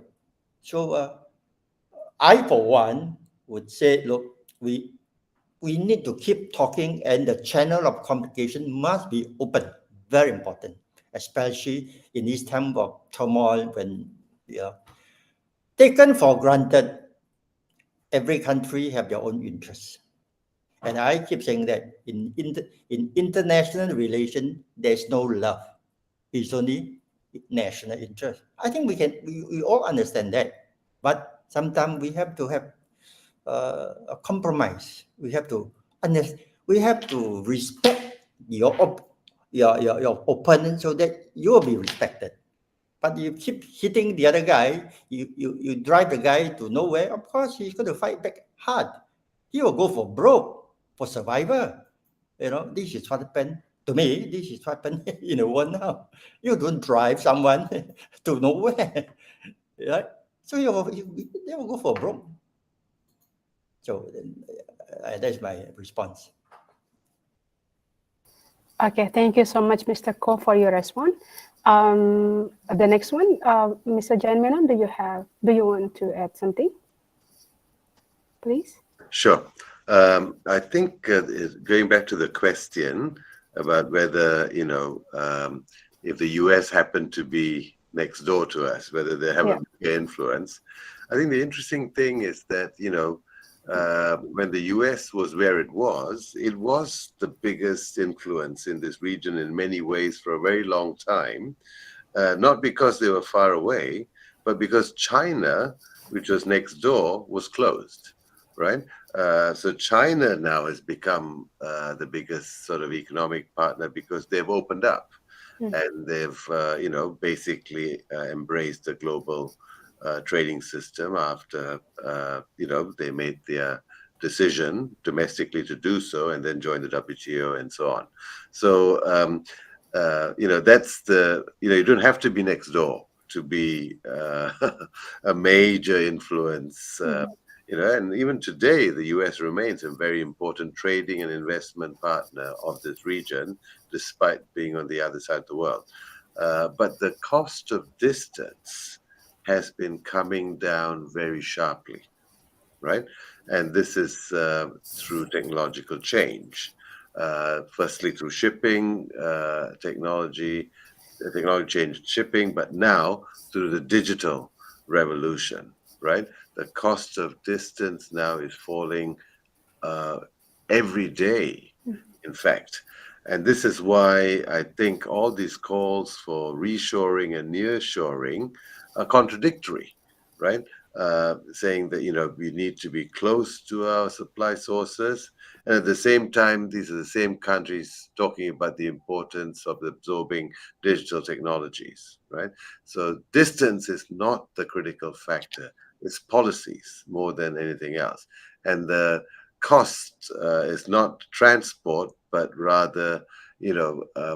So I, for one, would say, look, we need to keep talking, and the channel of communication must be open. Very important, especially in this time of turmoil when, taken for granted, every country have their own interests. And I keep saying that in international relations, there's no love. It's only national interest. I think we all understand that. But sometimes we have to have a compromise. We have to respect your opponent so that you will be respected. But you keep hitting the other guy, you drive the guy to nowhere, of course he's going to fight back hard. He will go for broke, for survivor. This is what happened to me. This is what happened in the world now. You don't drive someone to nowhere, right? So they will go for broke. So that's my response. Okay, thank you so much, Mr. Ko, for your response. The next one, Mr. Jayan Menon, do you want to add something, please? Sure. I think going back to the question about whether, if the US happened to be next door to us, whether they have a bigger influence. I think the interesting thing is that, when the US was where it was the biggest influence in this region in many ways for a very long time, not because they were far away, but because China, which was next door, was closed, right? So China now has become the biggest sort of economic partner because they've opened up and they've, basically embraced the global trading system after, they made their decision domestically to do so and then join the WTO and so on. So, that's you don't have to be next door to be a major influence And even today, the US remains a very important trading and investment partner of this region, despite being on the other side of the world. But the cost of distance has been coming down very sharply, right? And this is through technological change. Firstly, through shipping, technology change shipping, but now through the digital revolution, right? The cost of distance now is falling every day, in fact. And this is why I think all these calls for reshoring and nearshoring are contradictory, right? Saying that, we need to be close to our supply sources. And at the same time, these are the same countries talking about the importance of absorbing digital technologies, right? So distance is not the critical factor. It's policies more than anything else. And the cost is not transport, but rather,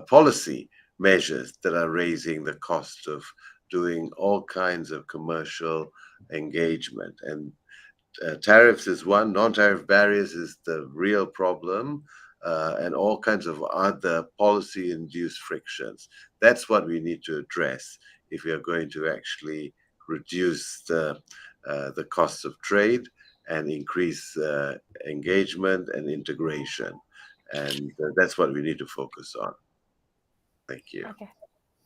policy measures that are raising the cost of doing all kinds of commercial engagement. And tariffs is one, non-tariff barriers is the real problem, and all kinds of other policy-induced frictions. That's what we need to address if we are going to actually reduce the costs of trade and increase engagement and integration. And that's what we need to focus on. Thank you. Okay.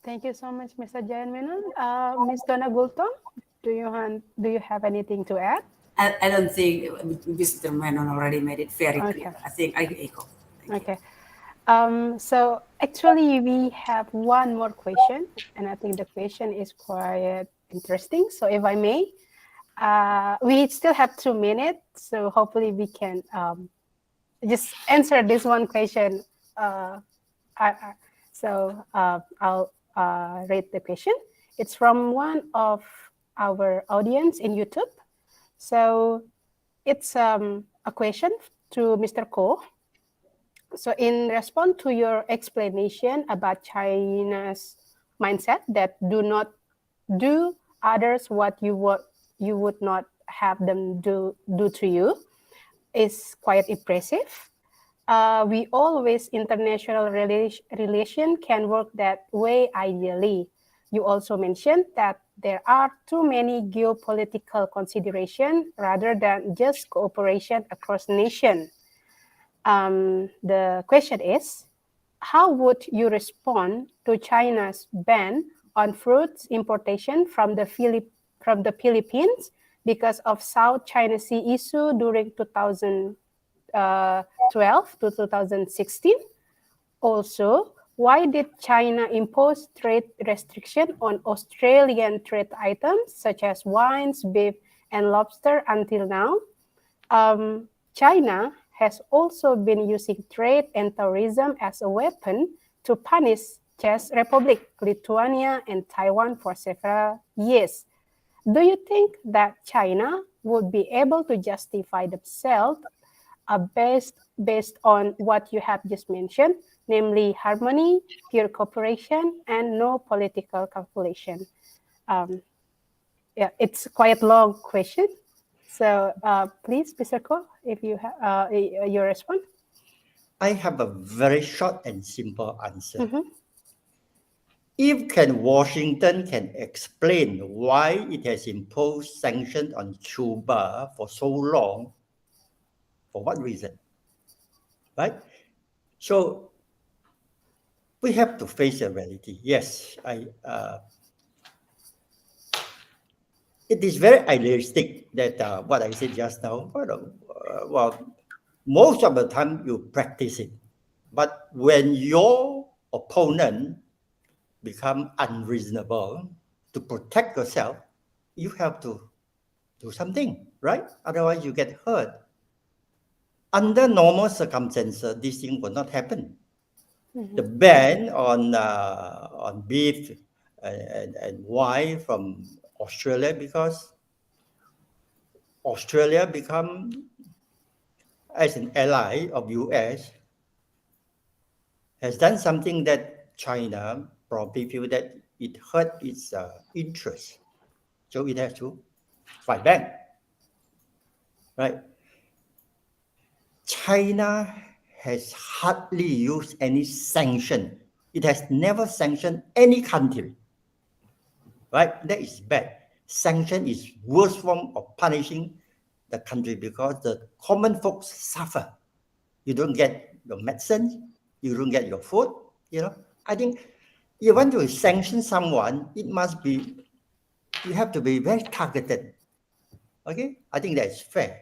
Thank you so much, Mr. Jayan Menon. Ms. Donna Gultom, do you have anything to add? I don't think Mr. Menon already made it very clear. I think I echo. Okay. So actually, we have one more question, and I think the question is quite interesting. So if I may, we still have 2 minutes, so hopefully we can just answer this one question. I'll read the question. It's from one of our audience in YouTube. So it's a question to Mr. Ko. So in response to your explanation about China's mindset that do not do others what you would not have them do to you is quite impressive. We always international relation can work that way ideally. You also mentioned that there are too many geopolitical considerations rather than just cooperation across nations. The question is, how would you respond to China's ban on fruits importation from the Philippines because of South China Sea issue during 2012 to 2016? Also, why did China impose trade restriction on Australian trade items such as wines, beef, and lobster until now? China has also been using trade and tourism as a weapon to punish Czech Republic, Lithuania, and Taiwan for several years. Do you think that China would be able to justify themselves based on what you have just mentioned, namely harmony, pure cooperation, and no political calculation? It's quite a long question. So please, Mr. Ko, if you have your response. I have a very short and simple answer. If Washington can explain why it has imposed sanctions on Cuba for so long, for what reason, right? So we have to face the reality. Yes, it is very idealistic that what I said just now. Well, most of the time you practice it, but when your opponent become unreasonable to protect yourself, you have to do something, right? Otherwise, you get hurt. Under normal circumstances, this thing will not happen. The ban on beef and wine from Australia, because Australia become as an ally of US, has done something that China probably feel that it hurt its interest. So it has to fight back. right? China has hardly used any sanction. It has never sanctioned any country, right? That is bad. Sanction is worst form of punishing the country because the common folks suffer. You don't get your medicine, you don't get your food, you know. I think you want to sanction someone, it must be, you have to be very targeted. Okay, I think that's fair.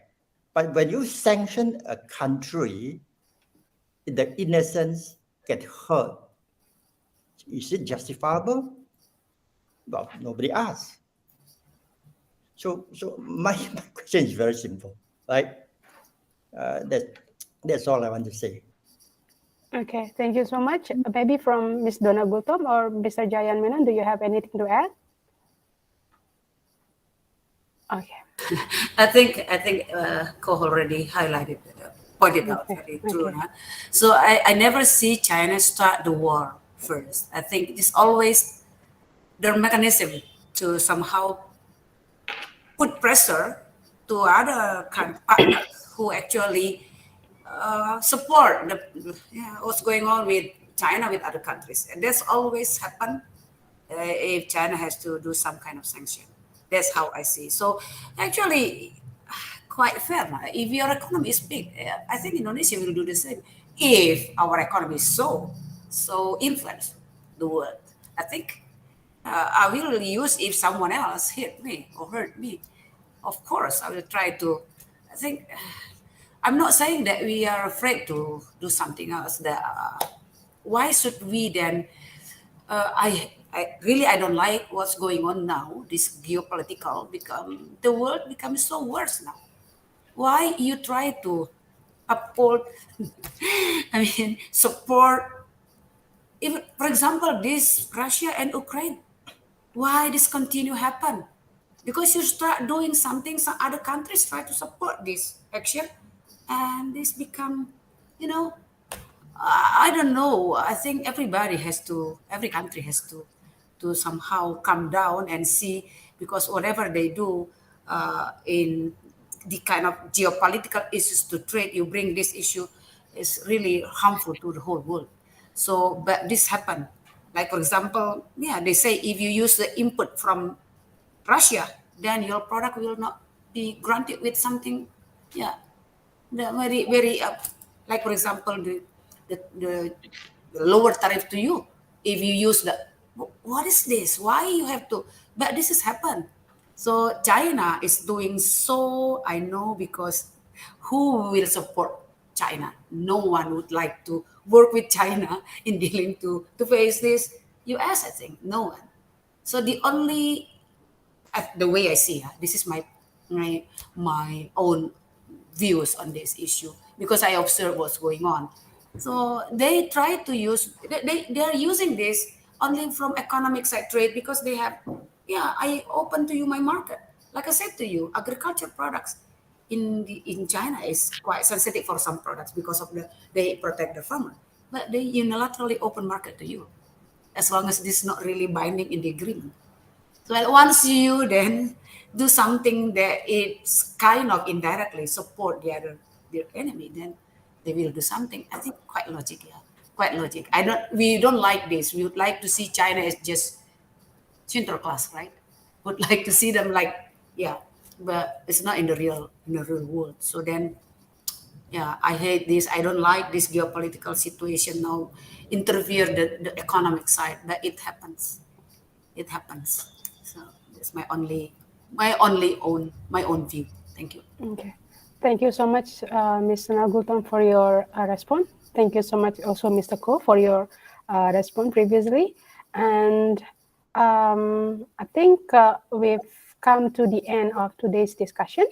But when you sanction a country, the innocents get hurt. Is it justifiable? Well, nobody asks. So my question is very simple, right? That's all I want to say. Okay, thank you so much. Maybe from Ms. Donna Gultom or Mr. Jayan Menon, do you have anything to add? Okay. I think Ko already highlighted, pointed out Okay, very true. okay. Huh? So I never see China start the war first. I think it's always their mechanism to somehow put pressure to other partners who actually support what's going on with China with other countries. And that's always happen if China has to do some kind of sanction. That's how I see. So actually, quite fair. If your economy is big, I think Indonesia will do the same. If our economy is so influence the world, I think I will use if someone else hit me or hurt me. Of course, I will try to. I think I'm not saying that we are afraid to do something else. That why should we then? I don't like what's going on now. This geopolitical the world becomes so worse now. Why you try to uphold? I mean, support. Even for example, this Russia and Ukraine. Why this continue happen? Because you start doing something, some other countries try to support this action, and this become, you know, I don't know. I think every country has to somehow come down and see, because whatever they do in the kind of geopolitical issues to trade, you bring this issue is really harmful to the whole world. So, but this happened. Like for example, yeah, they say if you use the input from Russia, then your product will not be granted with something, yeah, the very very like for example the lower tariff to you if you use the what is this? Why you have to? But this has happened. So China is doing so. I know because who will support China? No one would like to work with China in dealing to face this. U.S. I think no one. So the only the way I see this is my own views on this issue because I observe what's going on. So they try to use they are using this only from economic side trade because they have I open to you my market. Like I said to you, agriculture products in China is quite sensitive for some products because of they protect the farmer, but they unilaterally open market to you as long as this is not really binding in the agreement. So once you then do something that it's kind of indirectly support their enemy, then they will do something. I think quite logic, quite logic. We don't like this. We would like to see China as just Sinterklaas, right? Would like to see them like, but it's not in the real world. So then, I hate this. I don't like this geopolitical situation now. Interfere the economic side, but it happens. It happens. So that's my own view. Thank you. Okay. Thank you so much, Ms. Nagulton, for your response. Thank you so much also, Mr. Ko, for your response previously. And I think we've come to the end of today's discussion.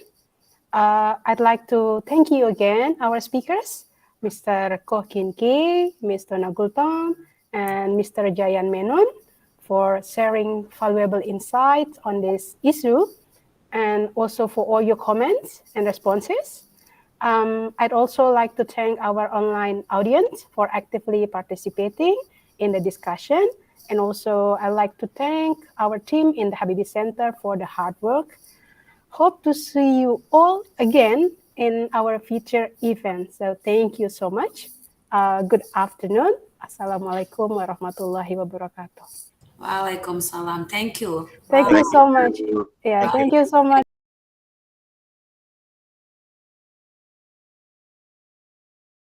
I'd like to thank you again, our speakers, Mr. Ko Kin Ki, Mr. Nagulton, and Mr. Jayan Menon, for sharing valuable insights on this issue, and also for all your comments and responses. I'd also like to thank our online audience for actively participating in the discussion. And also I'd like to thank our team in the Habibie Center for the hard work. hope to see you all again in our future events. So thank you so much. Good afternoon. Assalamualaikum warahmatullahi wabarakatuh. Waalaikumsalam. Thank you. Thank you so much. you. Yeah, Thank thank you so much.